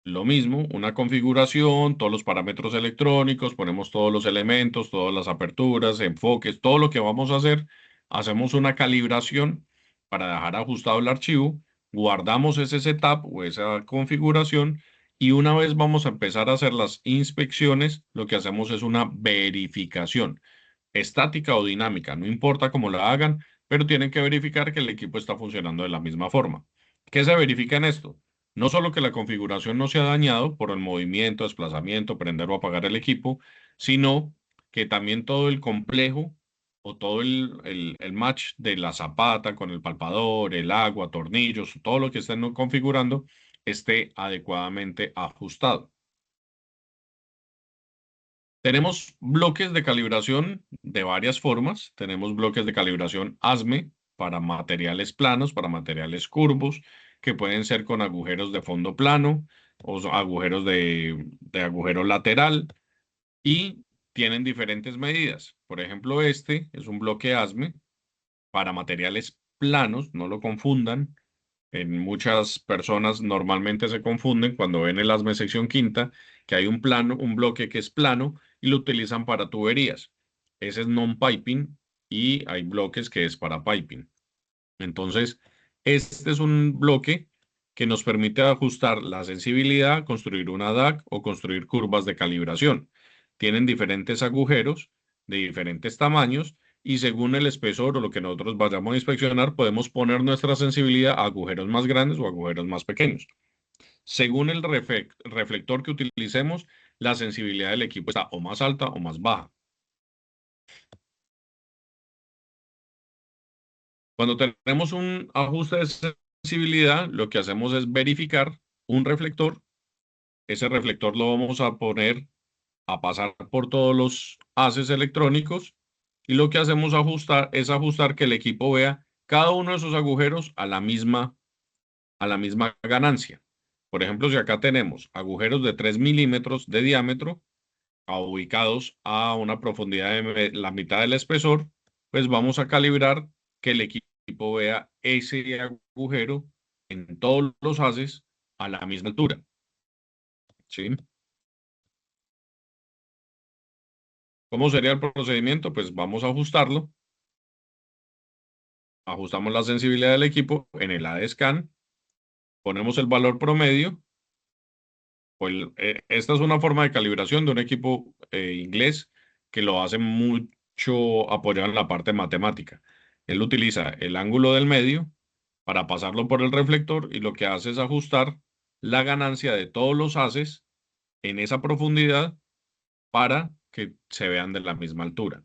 lo mismo, una configuración, todos los parámetros electrónicos, ponemos todos los elementos, todas las aperturas, enfoques, todo lo que vamos a hacer. Hacemos una calibración para dejar ajustado el archivo, guardamos ese setup o esa configuración y una vez vamos a empezar a hacer las inspecciones, lo que hacemos es una verificación, estática o dinámica, no importa cómo la hagan, pero tienen que verificar que el equipo está funcionando de la misma forma. ¿Qué se verifica en esto? No solo que la configuración no se ha dañado por el movimiento, desplazamiento, prender o apagar el equipo, sino que también todo el complejo o todo el match de la zapata con el palpador, el agua, tornillos, todo lo que estén configurando esté adecuadamente ajustado. Tenemos bloques de calibración de varias formas. Tenemos bloques de calibración ASME para materiales planos, para materiales curvos, que pueden ser con agujeros de fondo plano o agujeros de agujero lateral y tienen diferentes medidas. Por ejemplo, este es un bloque ASME para materiales planos, no lo confundan. En muchas personas normalmente se confunden cuando ven el ASME sección quinta, que hay un plano, un bloque que es plano y lo utilizan para tuberías. Ese es non-piping y hay bloques que es para piping. Entonces, este es un bloque que nos permite ajustar la sensibilidad, construir una DAC o construir curvas de calibración. Tienen diferentes agujeros de diferentes tamaños y según el espesor o lo que nosotros vayamos a inspeccionar, podemos poner nuestra sensibilidad a agujeros más grandes o agujeros más pequeños. Según el reflector que utilicemos, la sensibilidad del equipo está o más alta o más baja. Cuando tenemos un ajuste de sensibilidad, lo que hacemos es verificar un reflector. Ese reflector lo vamos a poner a pasar por todos los haces electrónicos y lo que hacemos es ajustar que el equipo vea cada uno de esos agujeros a la misma ganancia. Por ejemplo, si acá tenemos agujeros de 3 milímetros de diámetro ubicados a una profundidad de la mitad del espesor, pues vamos a calibrar que el equipo vea ese agujero en todos los haces a la misma altura. ¿Sí? ¿Cómo sería el procedimiento? Pues vamos a ajustarlo. Ajustamos la sensibilidad del equipo en el AD-Scan, ponemos el valor promedio. Pues, esta es una forma de calibración de un equipo inglés que lo hace mucho apoyado en la parte matemática. Él utiliza el ángulo del medio para pasarlo por el reflector y lo que hace es ajustar la ganancia de todos los haces en esa profundidad para que se vean de la misma altura.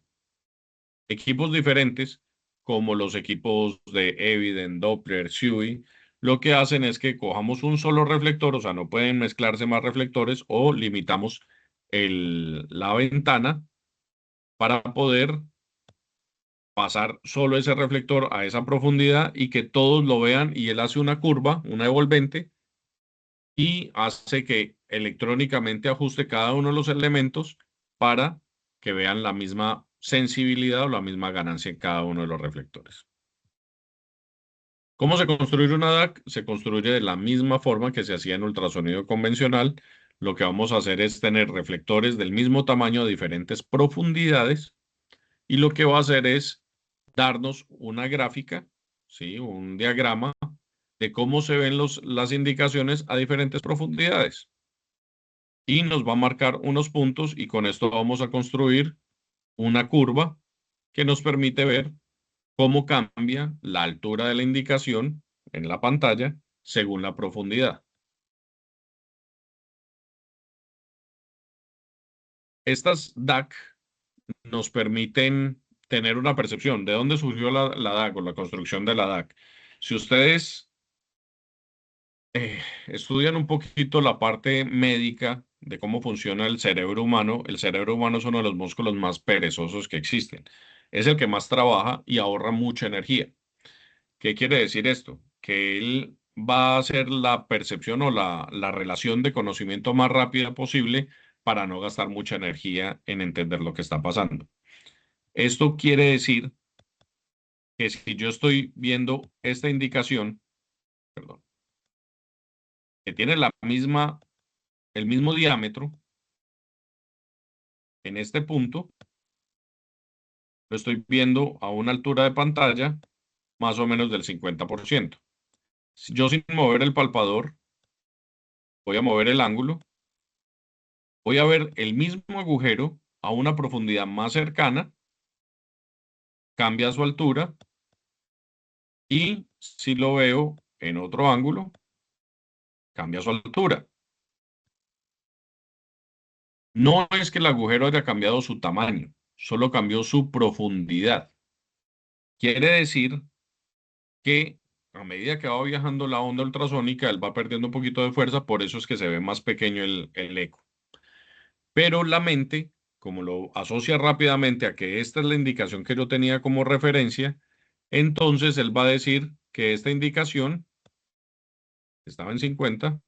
Equipos diferentes, como los equipos de Evident, Doppler, SUI, lo que hacen es que cojamos un solo reflector, o sea, no pueden mezclarse más reflectores o limitamos la ventana para poder pasar solo ese reflector a esa profundidad y que todos lo vean y él hace una curva, una envolvente y hace que electrónicamente ajuste cada uno de los elementos para que vean la misma sensibilidad o la misma ganancia en cada uno de los reflectores. ¿Cómo se construye una DAC? Se construye de la misma forma que se hacía en ultrasonido convencional. Lo que vamos a hacer es tener reflectores del mismo tamaño a diferentes profundidades y lo que va a hacer es darnos una gráfica, ¿sí? Un diagrama de cómo se ven las indicaciones a diferentes profundidades. y nos va a marcar unos puntos y con esto vamos a construir una curva que nos permite ver cómo cambia la altura de la indicación en la pantalla según la profundidad. Estas DAC nos permiten tener una percepción de dónde surgió la DAC o la construcción de la DAC. Si ustedes estudian un poquito la parte médica de cómo funciona el cerebro humano es uno de los músculos más perezosos que existen. Es el que más trabaja y ahorra mucha energía. ¿Qué quiere decir esto? Que él va a hacer la percepción o la relación de conocimiento más rápida posible para no gastar mucha energía en entender lo que está pasando. Esto quiere decir que si yo estoy viendo esta indicación, perdón, que tiene el mismo diámetro en este punto, lo estoy viendo a una altura de pantalla más o menos del 50%. Yo sin mover el palpador, voy a mover el ángulo, voy a ver el mismo agujero a una profundidad más cercana, cambia su altura y si lo veo en otro ángulo, cambia su altura. No es que el agujero haya cambiado su tamaño, solo cambió su profundidad. Quiere decir que a medida que va viajando la onda ultrasónica, él va perdiendo un poquito de fuerza, por eso es que se ve más pequeño el eco. Pero la mente, como lo asocia rápidamente a que esta es la indicación que yo tenía como referencia, entonces él va a decir que esta indicación estaba en 50,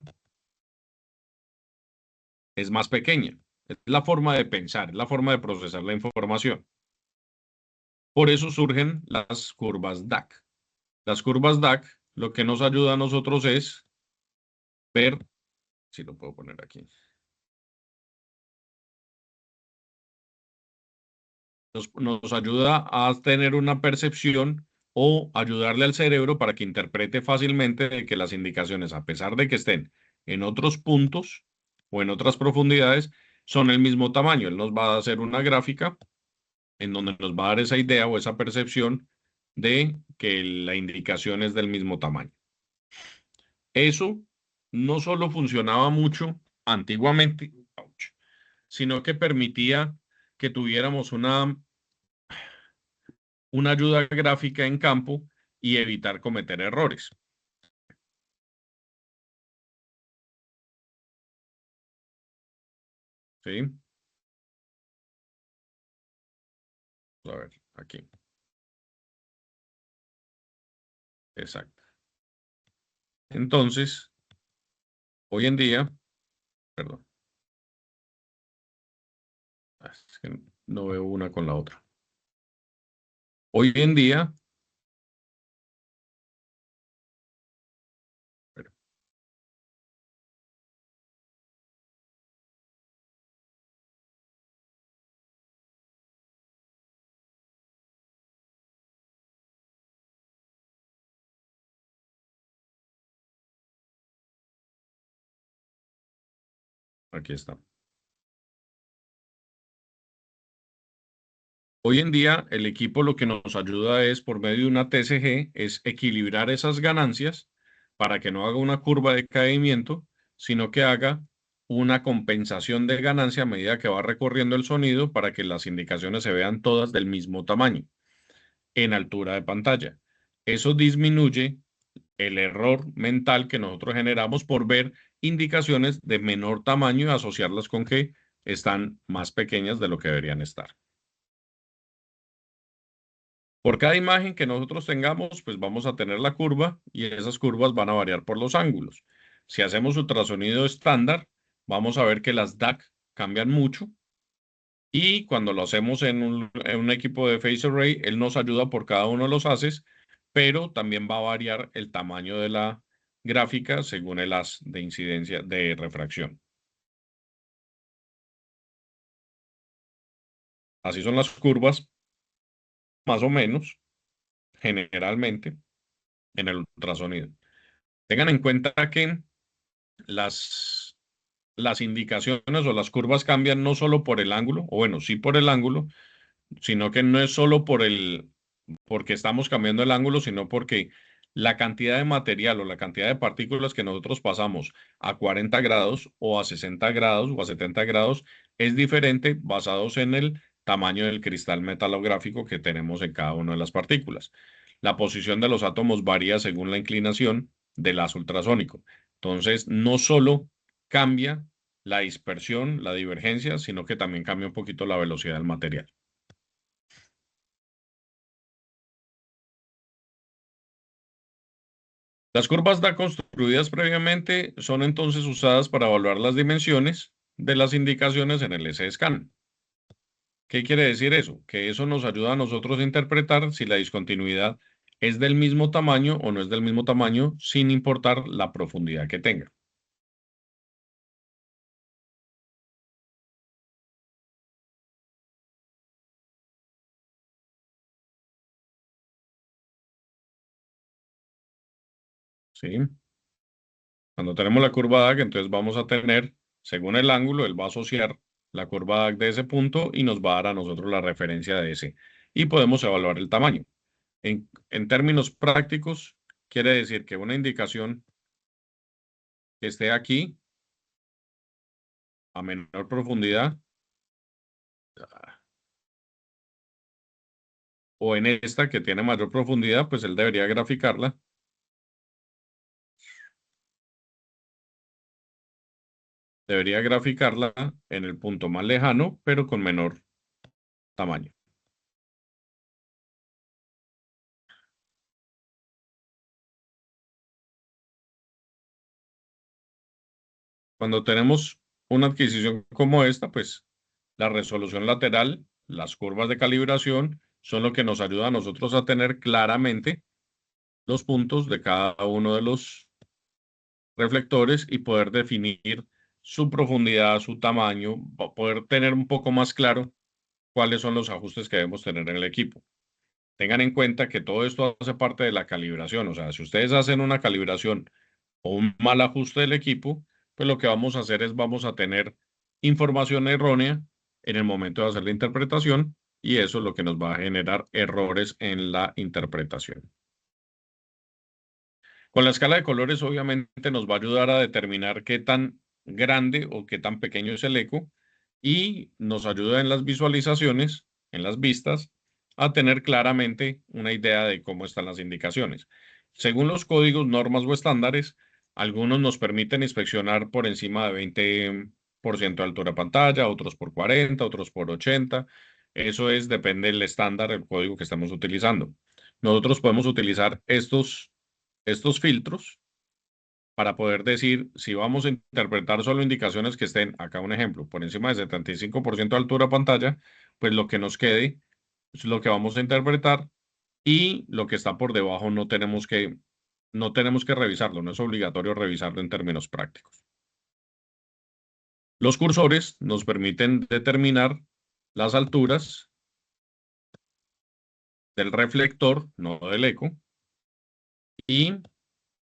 es más pequeña. Es la forma de pensar, es la forma de procesar la información. Por eso surgen las curvas DAC. Las curvas DAC lo que nos ayuda a nosotros es ver, si lo puedo poner aquí, nos ayuda a tener una percepción o ayudarle al cerebro para que interprete fácilmente de que las indicaciones, a pesar de que estén en otros puntos o en otras profundidades, son el mismo tamaño. Él nos va a hacer una gráfica en donde nos va a dar esa idea o esa percepción de que la indicación es del mismo tamaño. Eso no solo funcionaba mucho antiguamente, sino que permitía que tuviéramos una ayuda gráfica en campo y evitar cometer errores. ¿Sí? A ver, aquí. Exacto. Entonces, hoy en día, perdón, es que no veo una con la otra. Hoy en día, espera, aquí está. Hoy en día, el equipo lo que nos ayuda es, por medio de una TCG, es equilibrar esas ganancias para que no haga una curva de caimiento, sino que haga una compensación de ganancia a medida que va recorriendo el sonido para que las indicaciones se vean todas del mismo tamaño en altura de pantalla. Eso disminuye el error mental que nosotros generamos por ver indicaciones de menor tamaño y asociarlas con que están más pequeñas de lo que deberían estar. Por cada imagen que nosotros tengamos, pues vamos a tener la curva y esas curvas van a variar por los ángulos. Si hacemos ultrasonido estándar, vamos a ver que las DAC cambian mucho y cuando lo hacemos en un equipo de phase array, él nos ayuda por cada uno de los haces, pero también va a variar el tamaño de la gráfica según el haz de incidencia de refracción. Así son las curvas, más o menos, generalmente, en el ultrasonido. Tengan en cuenta que las, las indicaciones o las curvas cambian no solo por el ángulo, o bueno, sí por el ángulo, sino que no es solo porque estamos cambiando el ángulo, sino porque la cantidad de material o la cantidad de partículas que nosotros pasamos a 40 grados o a 60 grados o a 70 grados es diferente basados en el tamaño del cristal metalográfico que tenemos en cada una de las partículas. La posición de los átomos varía según la inclinación del haz ultrasónico. Entonces, no solo cambia la dispersión, la divergencia, sino que también cambia un poquito la velocidad del material. Las curvas DA construidas previamente son entonces usadas para evaluar las dimensiones de las indicaciones en el S-Scan. ¿Qué quiere decir eso? Que eso nos ayuda a nosotros a interpretar si la discontinuidad es del mismo tamaño o no es del mismo tamaño, sin importar la profundidad que tenga. ¿Sí? Cuando tenemos la curva DAG, entonces vamos a tener, según el ángulo, él va a asociar la curva DAG de ese punto y nos va a dar a nosotros la referencia de ese. Y podemos evaluar el tamaño. En términos prácticos, quiere decir que una indicación que esté aquí a menor profundidad o en esta que tiene mayor profundidad, pues él debería graficarla. Debería graficarla en el punto más lejano, pero con menor tamaño. Cuando tenemos una adquisición como esta, pues la resolución lateral, las curvas de calibración, son lo que nos ayuda a nosotros a tener claramente los puntos de cada uno de los reflectores y poder definir su profundidad, su tamaño, poder tener un poco más claro cuáles son los ajustes que debemos tener en el equipo. Tengan en cuenta que todo esto hace parte de la calibración, o sea, si ustedes hacen una calibración o un mal ajuste del equipo, pues lo que vamos a hacer es vamos a tener información errónea en el momento de hacer la interpretación y eso es lo que nos va a generar errores en la interpretación. Con la escala de colores, obviamente, nos va a ayudar a determinar qué tan grande o qué tan pequeño es el eco y nos ayuda en las visualizaciones, en las vistas, a tener claramente una idea de cómo están las indicaciones. Según los códigos, normas o estándares, algunos nos permiten inspeccionar por encima de 20% de altura de pantalla, otros por 40, otros por 80. Eso depende del estándar, el código que estamos utilizando. Nosotros podemos utilizar estos filtros para poder decir si vamos a interpretar solo indicaciones que estén, acá un ejemplo, por encima de 75% de altura de pantalla, pues lo que nos quede es lo que vamos a interpretar y lo que está por debajo no tenemos que revisarlo, no es obligatorio revisarlo en términos prácticos. Los cursores nos permiten determinar las alturas del reflector, no del eco, y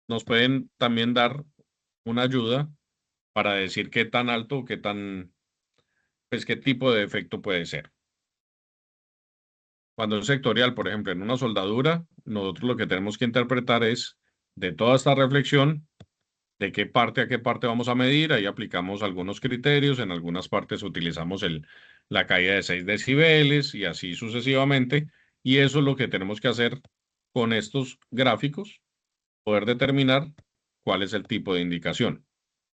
nos pueden también dar una ayuda para decir qué tan alto, pues qué tipo de efecto puede ser. Cuando es sectorial, por ejemplo, en una soldadura, nosotros lo que tenemos que interpretar es de toda esta reflexión, de qué parte a qué parte vamos a medir. Ahí aplicamos algunos criterios, en algunas partes utilizamos la caída de 6 decibeles y así sucesivamente. Y eso es lo que tenemos que hacer con estos gráficos, poder determinar cuál es el tipo de indicación.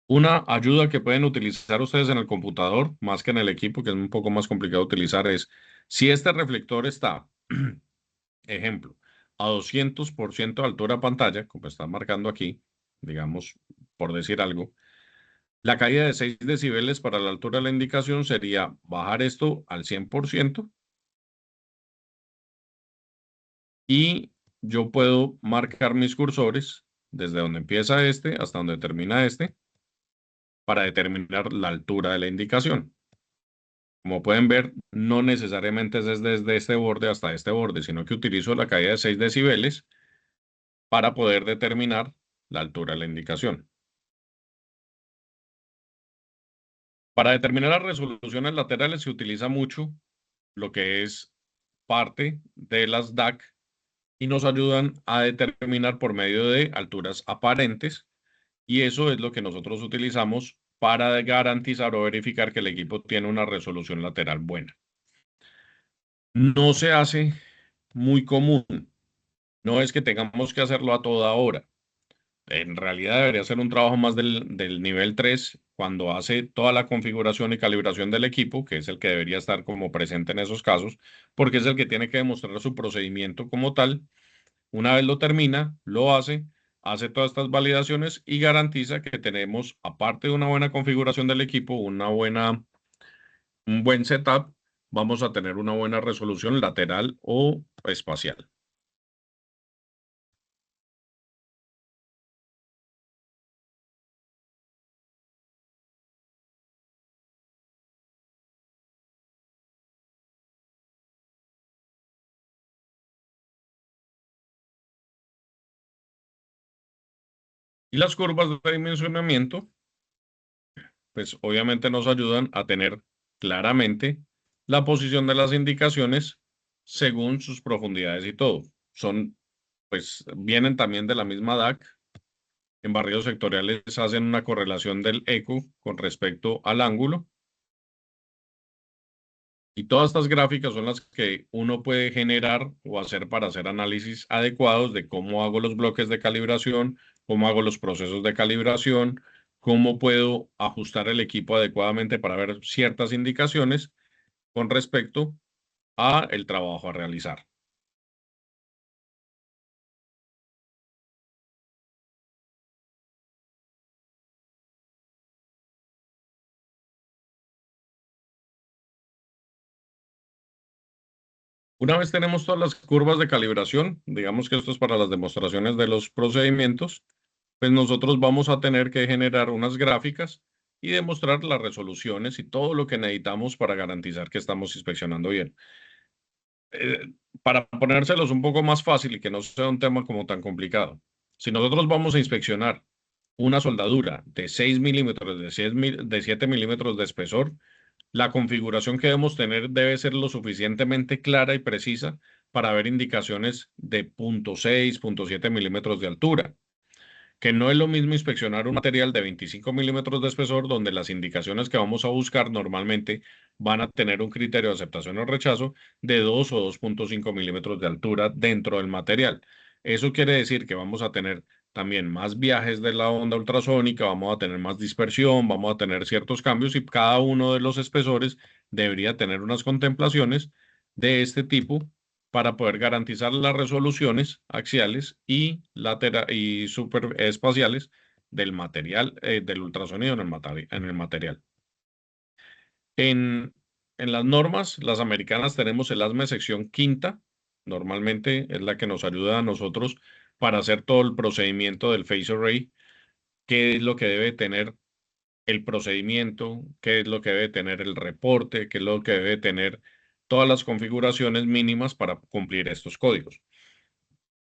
Una ayuda que pueden utilizar ustedes en el computador, más que en el equipo, que es un poco más complicado de utilizar, es si este reflector está, ejemplo, a 200% de altura de pantalla, como está marcando aquí, digamos, por decir algo, la caída de 6 decibeles para la altura de la indicación sería bajar esto al 100% y yo puedo marcar mis cursores desde donde empieza este hasta donde termina este para determinar la altura de la indicación. Como pueden ver, no necesariamente es desde este borde hasta este borde, sino que utilizo la caída de 6 decibeles para poder determinar la altura de la indicación. Para determinar las resoluciones laterales se utiliza mucho lo que es parte de las DAC y nos ayudan a determinar por medio de alturas aparentes, y eso es lo que nosotros utilizamos para garantizar o verificar que el equipo tiene una resolución lateral buena. No se hace muy común, no es que tengamos que hacerlo a toda hora. En realidad debería ser un trabajo más del nivel 3 cuando hace toda la configuración y calibración del equipo, que es el que debería estar como presente en esos casos, porque es el que tiene que demostrar su procedimiento como tal. Una vez lo termina, lo hace todas estas validaciones y garantiza que tenemos, aparte de una buena configuración del equipo, un buen setup, vamos a tener una buena resolución lateral o espacial. Y las curvas de dimensionamiento, pues obviamente nos ayudan a tener claramente la posición de las indicaciones según sus profundidades y todo. Pues vienen también de la misma DAC. En barridos sectoriales hacen una correlación del eco con respecto al ángulo. Y todas estas gráficas son las que uno puede generar o hacer para hacer análisis adecuados de cómo hago los bloques de calibración, cómo hago los procesos de calibración, cómo puedo ajustar el equipo adecuadamente para ver ciertas indicaciones con respecto a el trabajo a realizar. Una vez tenemos todas las curvas de calibración, digamos que esto es para las demostraciones de los procedimientos, pues nosotros vamos a tener que generar unas gráficas y demostrar las resoluciones y todo lo que necesitamos para garantizar que estamos inspeccionando bien. Para ponérselos un poco más fácil y que no sea un tema como tan complicado, si nosotros vamos a inspeccionar una soldadura de 6 milímetros, de 7 milímetros de espesor, la configuración que debemos tener debe ser lo suficientemente clara y precisa para ver indicaciones de 0.6, 0.7 milímetros de altura, que no es lo mismo inspeccionar un material de 25 milímetros de espesor, donde las indicaciones que vamos a buscar normalmente van a tener un criterio de aceptación o rechazo de 2 o 2.5 milímetros de altura dentro del material. Eso quiere decir que vamos a tener también más viajes de la onda ultrasónica, vamos a tener más dispersión, vamos a tener ciertos cambios, y cada uno de los espesores debería tener unas contemplaciones de este tipo para poder garantizar las resoluciones axiales y superespaciales del material, del ultrasonido en el material. En las normas, las americanas, tenemos el ASME sección quinta, normalmente es la que nos ayuda a nosotros para hacer todo el procedimiento del phase array, qué es lo que debe tener el procedimiento, qué es lo que debe tener el reporte, qué es lo que debe tener todas las configuraciones mínimas para cumplir estos códigos.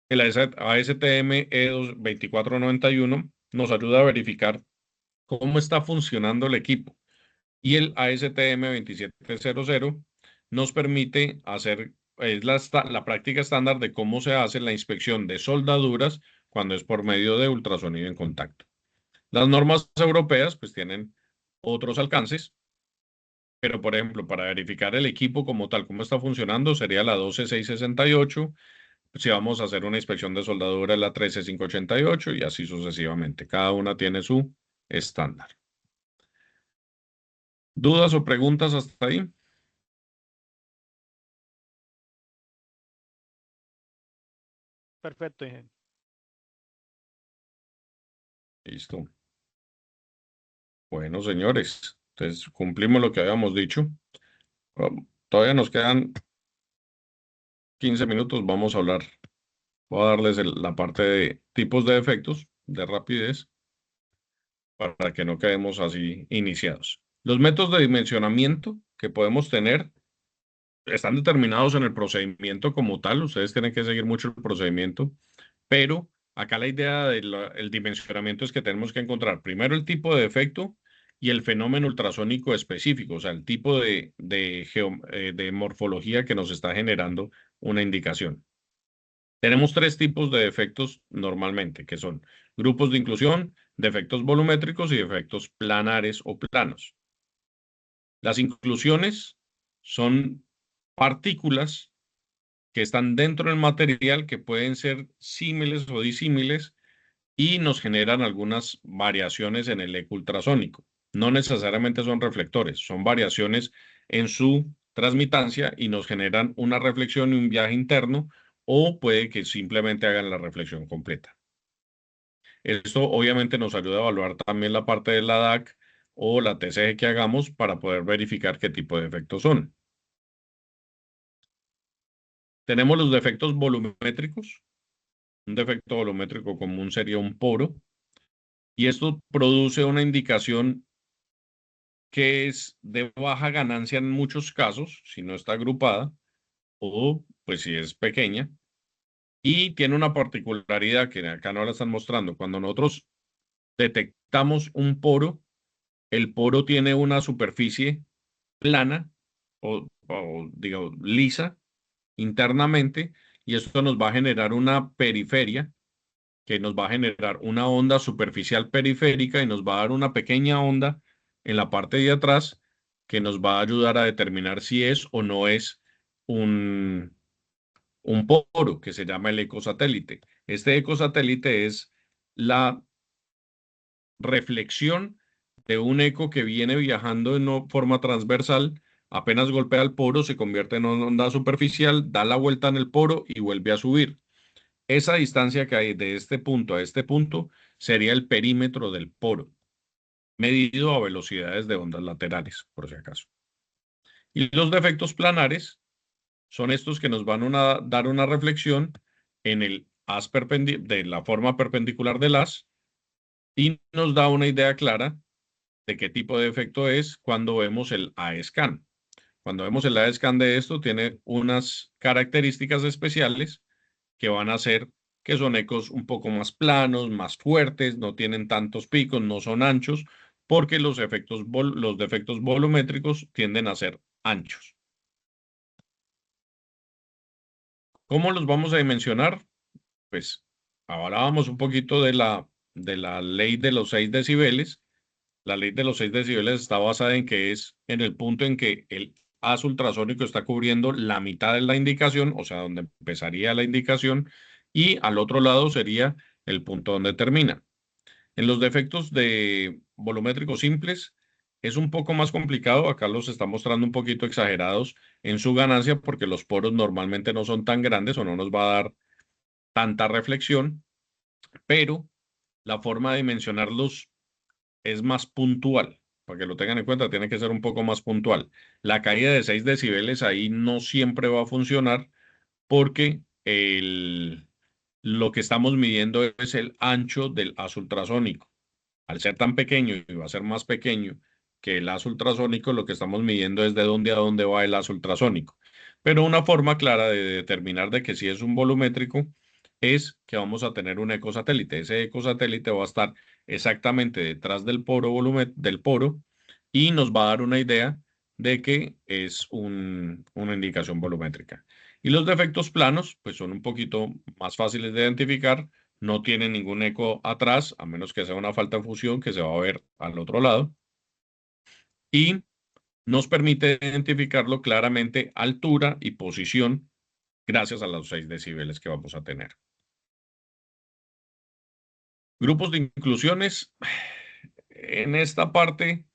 El ASTM E2491 nos ayuda a verificar cómo está funcionando el equipo, y el ASTM 2700 nos permite hacer, es la práctica estándar de cómo se hace la inspección de soldaduras cuando es por medio de ultrasonido en contacto. Las normas europeas pues tienen otros alcances, pero por ejemplo, para verificar el equipo como tal, cómo está funcionando, sería la 12668. Si vamos a hacer una inspección de soldadura, es la 13588, y así sucesivamente. Cada una tiene su estándar. ¿Dudas o preguntas hasta ahí? Perfecto, ingeniero. Listo. Bueno, señores, entonces cumplimos lo que habíamos dicho. Todavía nos quedan 15 minutos. Vamos a hablar. Voy a darles la parte de tipos de defectos, de rapidez, para que no quedemos así iniciados. Los métodos de dimensionamiento que podemos tener están determinados en el procedimiento como tal. Ustedes tienen que seguir mucho el procedimiento, pero acá la idea del dimensionamiento es que tenemos que encontrar primero el tipo de defecto y el fenómeno ultrasónico específico, o sea, el tipo de morfología que nos está generando una indicación. Tenemos tres tipos de defectos normalmente, que son grupos de inclusión, defectos volumétricos y defectos planares o planos. Las inclusiones son partículas que están dentro del material que pueden ser símiles o disímiles y nos generan algunas variaciones en el eco ultrasónico. No necesariamente son reflectores, son variaciones en su transmitancia y nos generan una reflexión y un viaje interno o puede que simplemente hagan la reflexión completa. Esto obviamente nos ayuda a evaluar también la parte de la DAC o la TCG que hagamos para poder verificar qué tipo de efectos son. Tenemos los defectos volumétricos. Un defecto volumétrico común sería un poro y esto produce una indicación que es de baja ganancia en muchos casos, si no está agrupada, o pues si es pequeña, y tiene una particularidad que acá no la están mostrando. Cuando nosotros detectamos un poro, el poro tiene una superficie plana o digamos lisa internamente, y esto nos va a generar una periferia que nos va a generar una onda superficial periférica y nos va a dar una pequeña onda en la parte de atrás que nos va a ayudar a determinar si es o no es un, un poro que se llama el ecosatélite. Este ecosatélite es la reflexión de un eco que viene viajando en forma transversal, apenas golpea el poro, se convierte en una onda superficial, da la vuelta en el poro y vuelve a subir. Esa distancia que hay de este punto a este punto sería el perímetro del poro, medido a velocidades de ondas laterales, por si acaso. Y los defectos planares son estos que nos van a dar una reflexión en el haz de la forma perpendicular del haz y nos da una idea clara de qué tipo de efecto es cuando vemos el AESCAN. Cuando vemos el AESCAN de esto, tiene unas características especiales que van a hacer que son ecos un poco más planos, más fuertes, no tienen tantos picos, no son anchos, porque los defectos volumétricos tienden a ser anchos. ¿Cómo los vamos a dimensionar? Pues hablábamos un poquito de la ley de los 6 decibeles. La ley de los 6 decibeles está basada en que es en el punto en que el haz ultrasónico está cubriendo la mitad de la indicación, o sea, donde empezaría la indicación, y al otro lado sería el punto donde termina. En los defectos de volumétricos simples es un poco más complicado. Acá los está mostrando un poquito exagerados en su ganancia porque los poros normalmente no son tan grandes o no nos va a dar tanta reflexión, pero la forma de dimensionarlos es más puntual. Para que lo tengan en cuenta, tiene que ser un poco más puntual. La caída de 6 decibeles ahí no siempre va a funcionar porque lo que estamos midiendo es el ancho del haz ultrasónico. Al ser tan pequeño y va a ser más pequeño que el haz ultrasónico, lo que estamos midiendo es de dónde a dónde va el haz ultrasónico. Pero una forma clara de determinar de que si es un volumétrico es que vamos a tener un ecosatélite. Ese ecosatélite va a estar exactamente detrás del del poro y nos va a dar una idea de que es una indicación volumétrica. Y los defectos planos, pues son un poquito más fáciles de identificar, no tiene ningún eco atrás, a menos que sea una falta de fusión que se va a ver al otro lado. Y nos permite identificarlo claramente altura y posición gracias a los 6 decibeles que vamos a tener. Grupos de inclusiones. En esta parte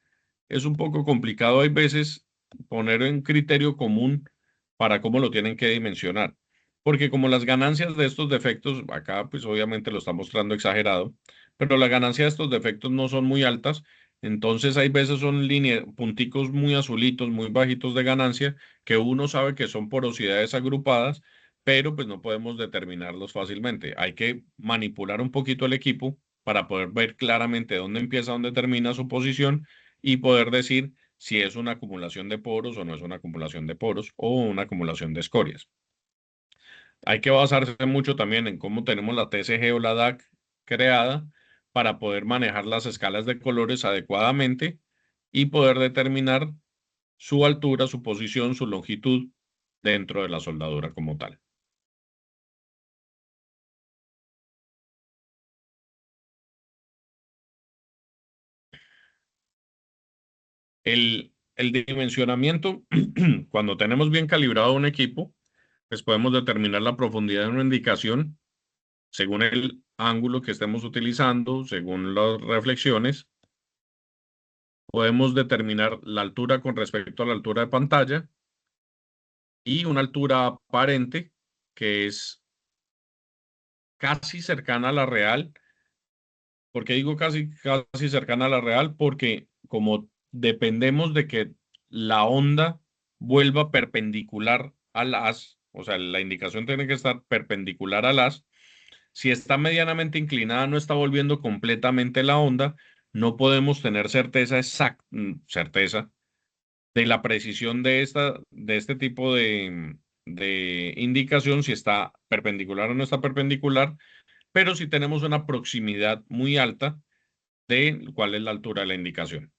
es un poco complicado. Hay veces poner en criterio común para cómo lo tienen que dimensionar. Porque como las ganancias de estos defectos, acá pues obviamente lo está mostrando exagerado, pero la ganancia de estos defectos no son muy altas, entonces hay veces son punticos muy azulitos, muy bajitos de ganancia, que uno sabe que son porosidades agrupadas, pero pues no podemos determinarlos fácilmente. Hay que manipular un poquito el equipo para poder ver claramente dónde empieza, dónde termina su posición y poder decir si es una acumulación de poros o no es una acumulación de poros o una acumulación de escorias. Hay que basarse mucho también en cómo tenemos la TSG o la DAC creada para poder manejar las escalas de colores adecuadamente y poder determinar su altura, su posición, su longitud dentro de la soldadura como tal. El dimensionamiento, cuando tenemos bien calibrado un equipo, pues podemos determinar la profundidad de una indicación según el ángulo que estemos utilizando, según las reflexiones. Podemos determinar la altura con respecto a la altura de pantalla y una altura aparente que es casi cercana a la real. ¿Por qué digo casi cercana a la real? Porque como dependemos de que la onda vuelva perpendicular al haz, o sea, la indicación tiene que estar perpendicular al haz. Si está medianamente inclinada, no está volviendo completamente la onda, no podemos tener certeza de la precisión de este tipo de indicación, si está perpendicular o no está perpendicular, pero si tenemos una proximidad muy alta de cuál es la altura de la indicación.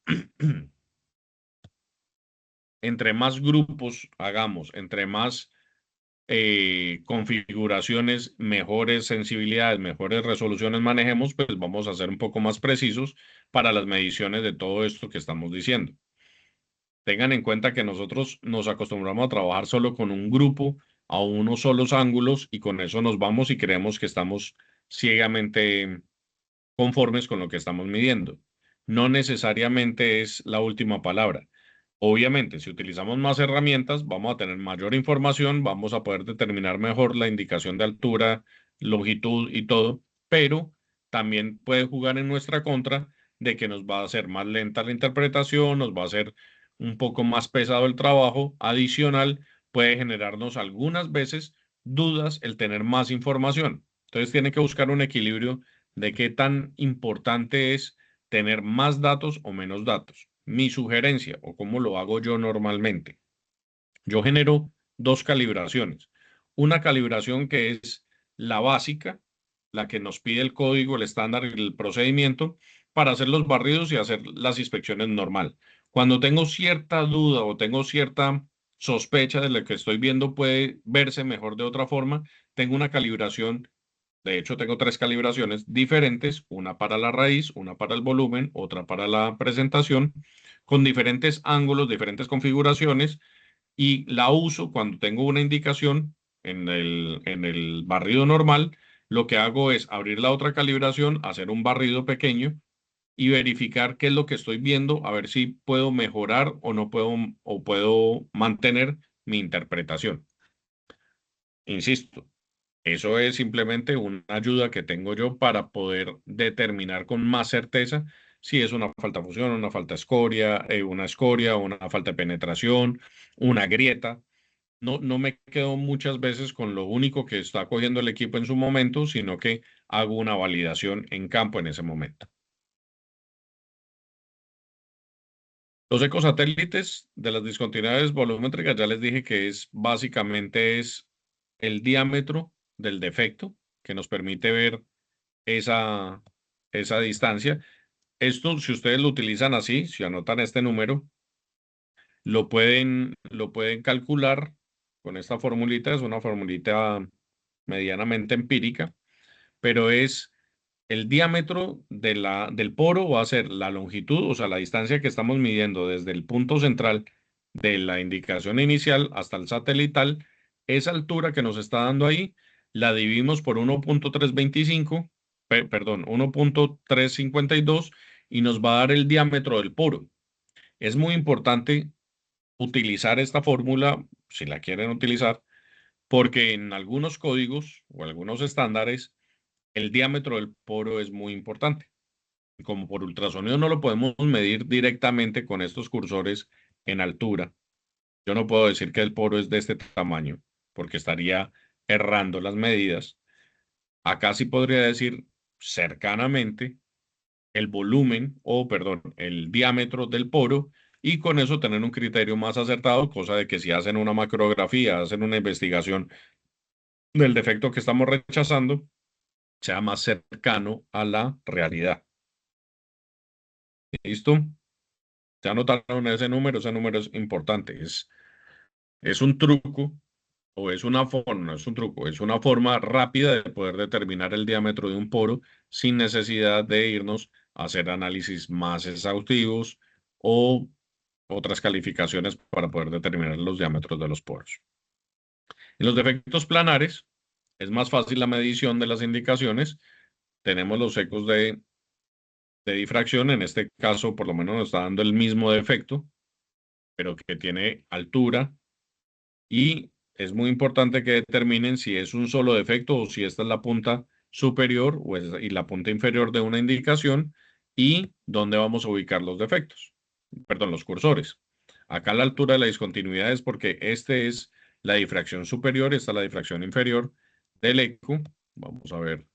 Entre más grupos hagamos, entre más configuraciones, mejores sensibilidades, mejores resoluciones manejemos, pues vamos a ser un poco más precisos para las mediciones de todo esto que estamos diciendo. Tengan en cuenta que nosotros nos acostumbramos a trabajar solo con un grupo, a unos solos ángulos, y con eso nos vamos y creemos que estamos ciegamente conformes con lo que estamos midiendo. No necesariamente es la última palabra. Obviamente, si utilizamos más herramientas, vamos a tener mayor información, vamos a poder determinar mejor la indicación de altura, longitud y todo, pero también puede jugar en nuestra contra de que nos va a hacer más lenta la interpretación, nos va a hacer un poco más pesado el trabajo adicional, puede generarnos algunas veces dudas el tener más información. Entonces tiene que buscar un equilibrio de qué tan importante es tener más datos o menos datos. Mi sugerencia, o cómo lo hago yo normalmente, yo genero dos calibraciones. Una calibración que es la básica, la que nos pide el código, el estándar y el procedimiento para hacer los barridos y hacer las inspecciones normal. Cuando tengo cierta duda o tengo cierta sospecha de lo que estoy viendo puede verse mejor de otra forma, tengo una calibración. De hecho, tengo tres calibraciones diferentes, una para la raíz, una para el volumen, otra para la presentación, con diferentes ángulos, diferentes configuraciones, y la uso cuando tengo una indicación en el barrido normal. Lo que hago es abrir la otra calibración, hacer un barrido pequeño y verificar qué es lo que estoy viendo, a ver si puedo mejorar o no puedo, o puedo mantener mi interpretación. Insisto. Eso es simplemente una ayuda que tengo yo para poder determinar con más certeza si es una falta de fusión, una escoria, una falta de penetración, una grieta. No, no me quedo muchas veces con lo único que está cogiendo el equipo en su momento, sino que hago una validación en campo en ese momento. Los ecosatélites de las discontinuidades volumétricas, ya les dije que básicamente es el diámetro del defecto que nos permite ver esa, esa distancia. Esto, si ustedes lo utilizan así, si anotan este número, lo pueden calcular con esta formulita. Es una formulita medianamente empírica, pero es el diámetro del poro va a ser la longitud, o sea, la distancia que estamos midiendo desde el punto central de la indicación inicial hasta el satelital. Esa altura que nos está dando ahí la dividimos por 1.325, perdón, 1.352, y nos va a dar el diámetro del poro. Es muy importante utilizar esta fórmula, si la quieren utilizar, porque en algunos códigos o algunos estándares el diámetro del poro es muy importante. Como por ultrasonido no lo podemos medir directamente con estos cursores en altura, yo no puedo decir que el poro es de este tamaño, porque estaría errando las medidas. Acá sí podría decir cercanamente el volumen, o perdón, el diámetro del poro, y con eso tener un criterio más acertado, cosa de que si hacen una macrografía, hacen una investigación del defecto que estamos rechazando, sea más cercano a la realidad. ¿Listo? ¿Se anotaron ese número? Ese número es importante. Es un truco o es una forma, no es un truco, es una forma rápida de poder determinar el diámetro de un poro sin necesidad de irnos a hacer análisis más exhaustivos o otras calificaciones para poder determinar los diámetros de los poros. En los defectos planares es más fácil la medición de las indicaciones. Tenemos los ecos de difracción, en este caso por lo menos nos está dando el mismo defecto, pero que tiene altura y es muy importante que determinen si es un solo defecto o si esta es la punta superior y la punta inferior de una indicación y dónde vamos a ubicar los defectos, perdón, los cursores. Acá la altura de la discontinuidad es porque este es la difracción superior, esta es la difracción inferior del eco. Vamos a ver,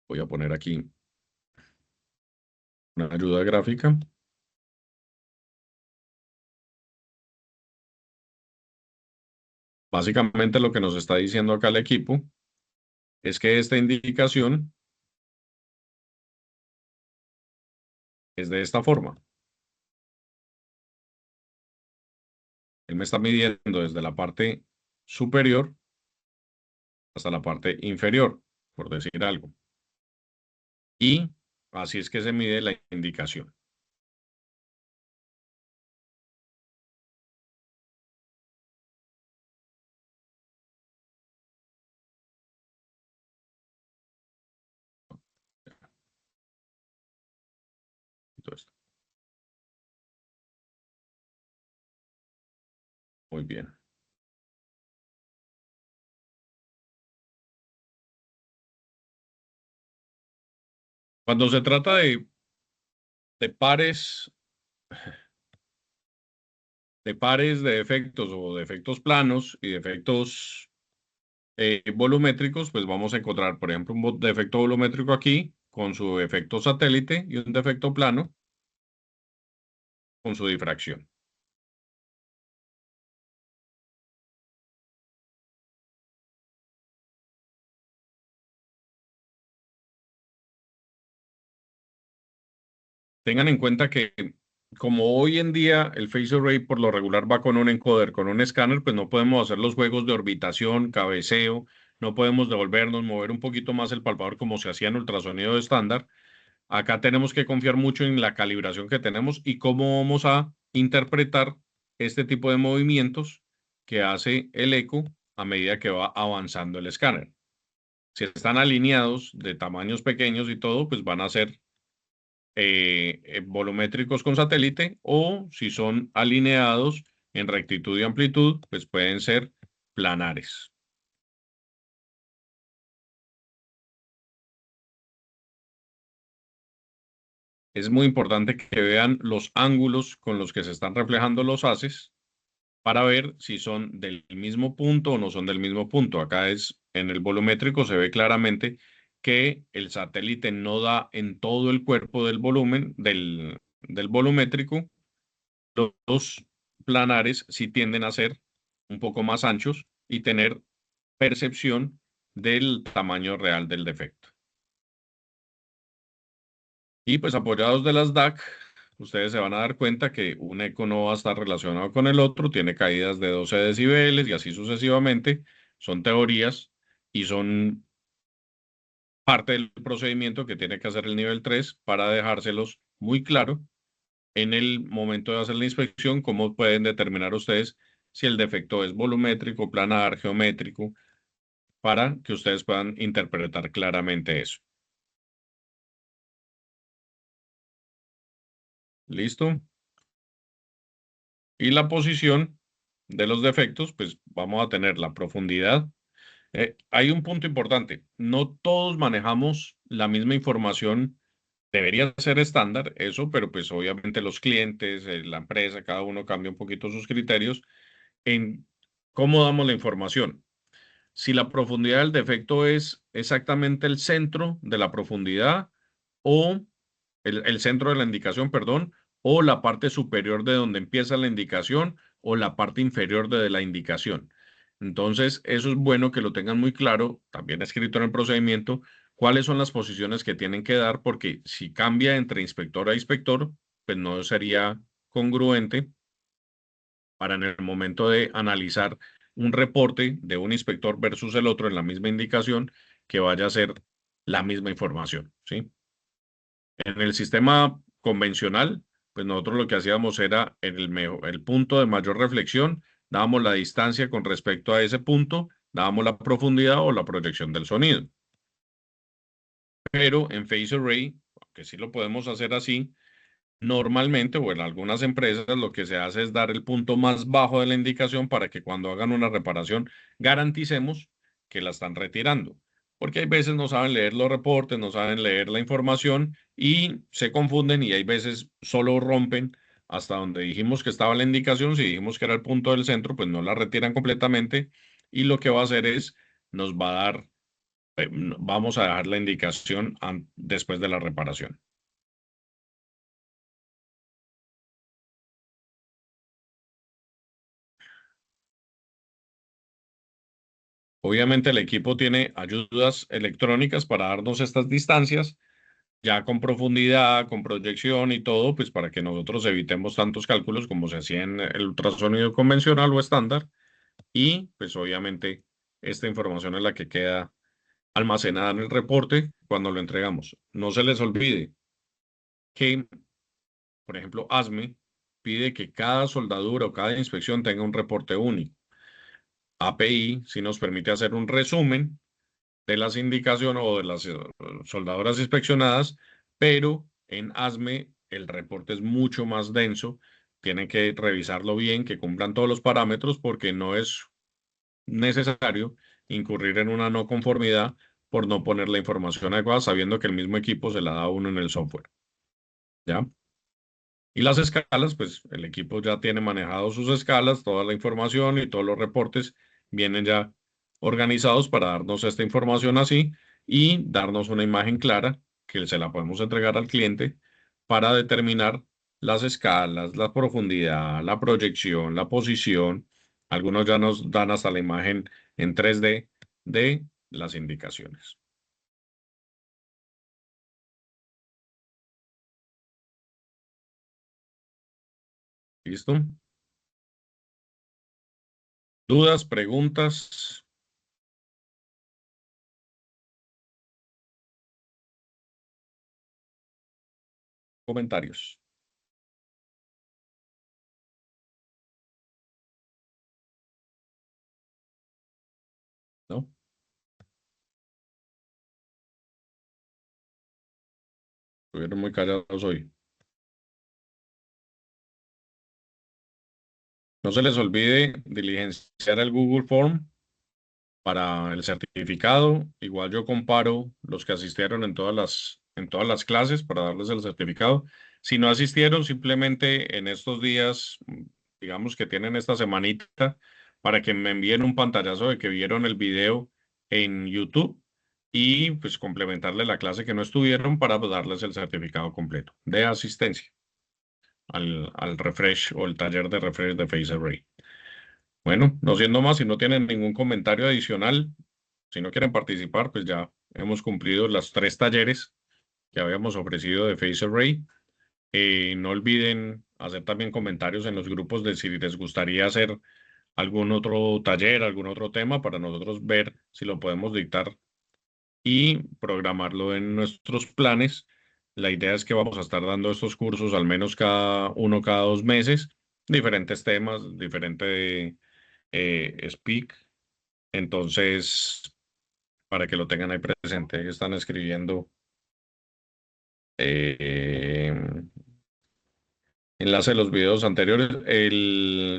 voy a poner aquí una ayuda gráfica. Básicamente lo que nos está diciendo acá el equipo es que esta indicación es de esta forma. Él me está midiendo desde la parte superior hasta la parte inferior, por decir algo. Y así es que se mide la indicación. Entonces, muy bien. Cuando se trata de pares, de efectos o de efectos planos y de efectos volumétricos, pues vamos a encontrar, por ejemplo, un defecto volumétrico aquí con su efecto satélite y un defecto plano con su difracción. Tengan en cuenta que como hoy en día el phase array por lo regular va con un encoder, con un escáner, pues no podemos hacer los juegos de orbitación, cabeceo, no podemos devolvernos, mover un poquito más el palpador como se hacía en ultrasonido estándar. Acá tenemos que confiar mucho en la calibración que tenemos y cómo vamos a interpretar este tipo de movimientos que hace el eco a medida que va avanzando el escáner. Si están alineados de tamaños pequeños y todo, pues van a ser volumétricos con satélite o si son alineados en rectitud y amplitud, pues pueden ser planares. Es muy importante que vean los ángulos con los que se están reflejando los haces para ver si son del mismo punto o no son del mismo punto. Acá es en el volumétrico, se ve claramente que el satélite no da en todo el cuerpo del volumen del volumétrico. Los planares sí tienden a ser un poco más anchos y tener percepción del tamaño real del defecto. Y pues apoyados de las DAC, ustedes se van a dar cuenta que un eco no va a estar relacionado con el otro, tiene caídas de 12 decibeles y así sucesivamente. Son teorías y son parte del procedimiento que tiene que hacer el nivel 3 para dejárselos muy claro en el momento de hacer la inspección, cómo pueden determinar ustedes si el defecto es volumétrico, planar, geométrico, para que ustedes puedan interpretar claramente eso. ¿Listo? Y la posición de los defectos, pues vamos a tener la profundidad. Hay un punto importante, no todos manejamos la misma información, debería ser estándar eso, pero pues obviamente los clientes, la empresa, cada uno cambia un poquito sus criterios en cómo damos la información. Si la profundidad del defecto es exactamente el centro de la profundidad o el centro de la indicación, perdón, o la parte superior de donde empieza la indicación o la parte inferior de la indicación. Entonces, eso es bueno que lo tengan muy claro, también escrito en el procedimiento, cuáles son las posiciones que tienen que dar, porque si cambia entre inspector a inspector, pues no sería congruente para en el momento de analizar un reporte de un inspector versus el otro en la misma indicación que vaya a ser la misma información, ¿sí? En el sistema convencional, pues nosotros lo que hacíamos era en el punto de mayor reflexión, dábamos la distancia con respecto a ese punto, dábamos la profundidad o la proyección del sonido. Pero en Phase Array, que sí lo podemos hacer así, normalmente o en algunas empresas lo que se hace es dar el punto más bajo de la indicación para que cuando hagan una reparación garanticemos que la están retirando. Porque hay veces no saben leer los reportes, no saben leer la información y se confunden y hay veces solo rompen hasta donde dijimos que estaba la indicación. Si dijimos que era el punto del centro, pues no la retiran completamente y lo que va a hacer es nos va a dar, vamos a dejar la indicación después de la reparación. Obviamente el equipo tiene ayudas electrónicas para darnos estas distancias, ya con profundidad, con proyección y todo, pues para que nosotros evitemos tantos cálculos como se hacía en el ultrasonido convencional o estándar. Y pues obviamente esta información es la que queda almacenada en el reporte cuando lo entregamos. No se les olvide que, por ejemplo, ASME pide que cada soldadura o cada inspección tenga un reporte único. API sí nos permite hacer un resumen de las indicaciones o de las soldadoras inspeccionadas, pero en ASME el reporte es mucho más denso. Tienen que revisarlo bien, que cumplan todos los parámetros, porque no es necesario incurrir en una no conformidad por no poner la información adecuada, sabiendo que el mismo equipo se la da a uno en el software. ¿Ya? Y las escalas, pues el equipo ya tiene manejado sus escalas, toda la información y todos los reportes vienen ya organizados para darnos esta información así y darnos una imagen clara que se la podemos entregar al cliente para determinar las escalas, la profundidad, la proyección, la posición. Algunos ya nos dan hasta la imagen en 3D de las indicaciones. ¿Listo? ¿Dudas, preguntas, comentarios? ¿No? Estuvieron muy callados hoy. No se les olvide diligenciar el Google Form para el certificado. Igual yo comparo los que asistieron en todas las clases para darles el certificado. Si no asistieron, simplemente en estos días, digamos que tienen esta semanita, para que me envíen un pantallazo de que vieron el video en YouTube y pues complementarle la clase que no estuvieron para darles el certificado completo de asistencia al refresh o el taller de refresh de Face Array. Bueno, no siendo más, si no tienen ningún comentario adicional, si no quieren participar, pues ya hemos cumplido los 3 talleres que habíamos ofrecido de Face Array. No olviden hacer también comentarios en los grupos de si les gustaría hacer algún otro taller, algún otro tema para nosotros ver si lo podemos dictar y programarlo en nuestros planes. La idea es que vamos a estar dando estos cursos al menos cada 2 meses, diferentes temas, diferente speak. Entonces, para que lo tengan ahí presente, están escribiendo eh, enlace de los videos anteriores.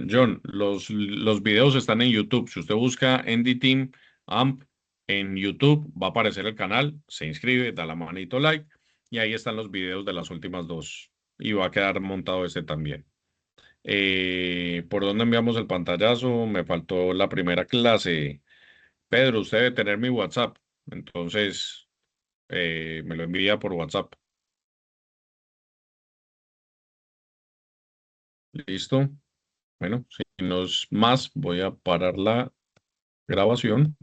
John, los videos están en YouTube. Si usted busca ND Team AMP en YouTube, va a aparecer el canal, se inscribe, da la manito like y ahí están los videos de las últimas dos. Y va a quedar montado este también. ¿Por dónde enviamos el pantallazo? Me faltó la primera clase. Pedro, usted debe tener mi WhatsApp. Entonces, me lo envía por WhatsApp. ¿Listo? Bueno, si no es más, voy a parar la grabación.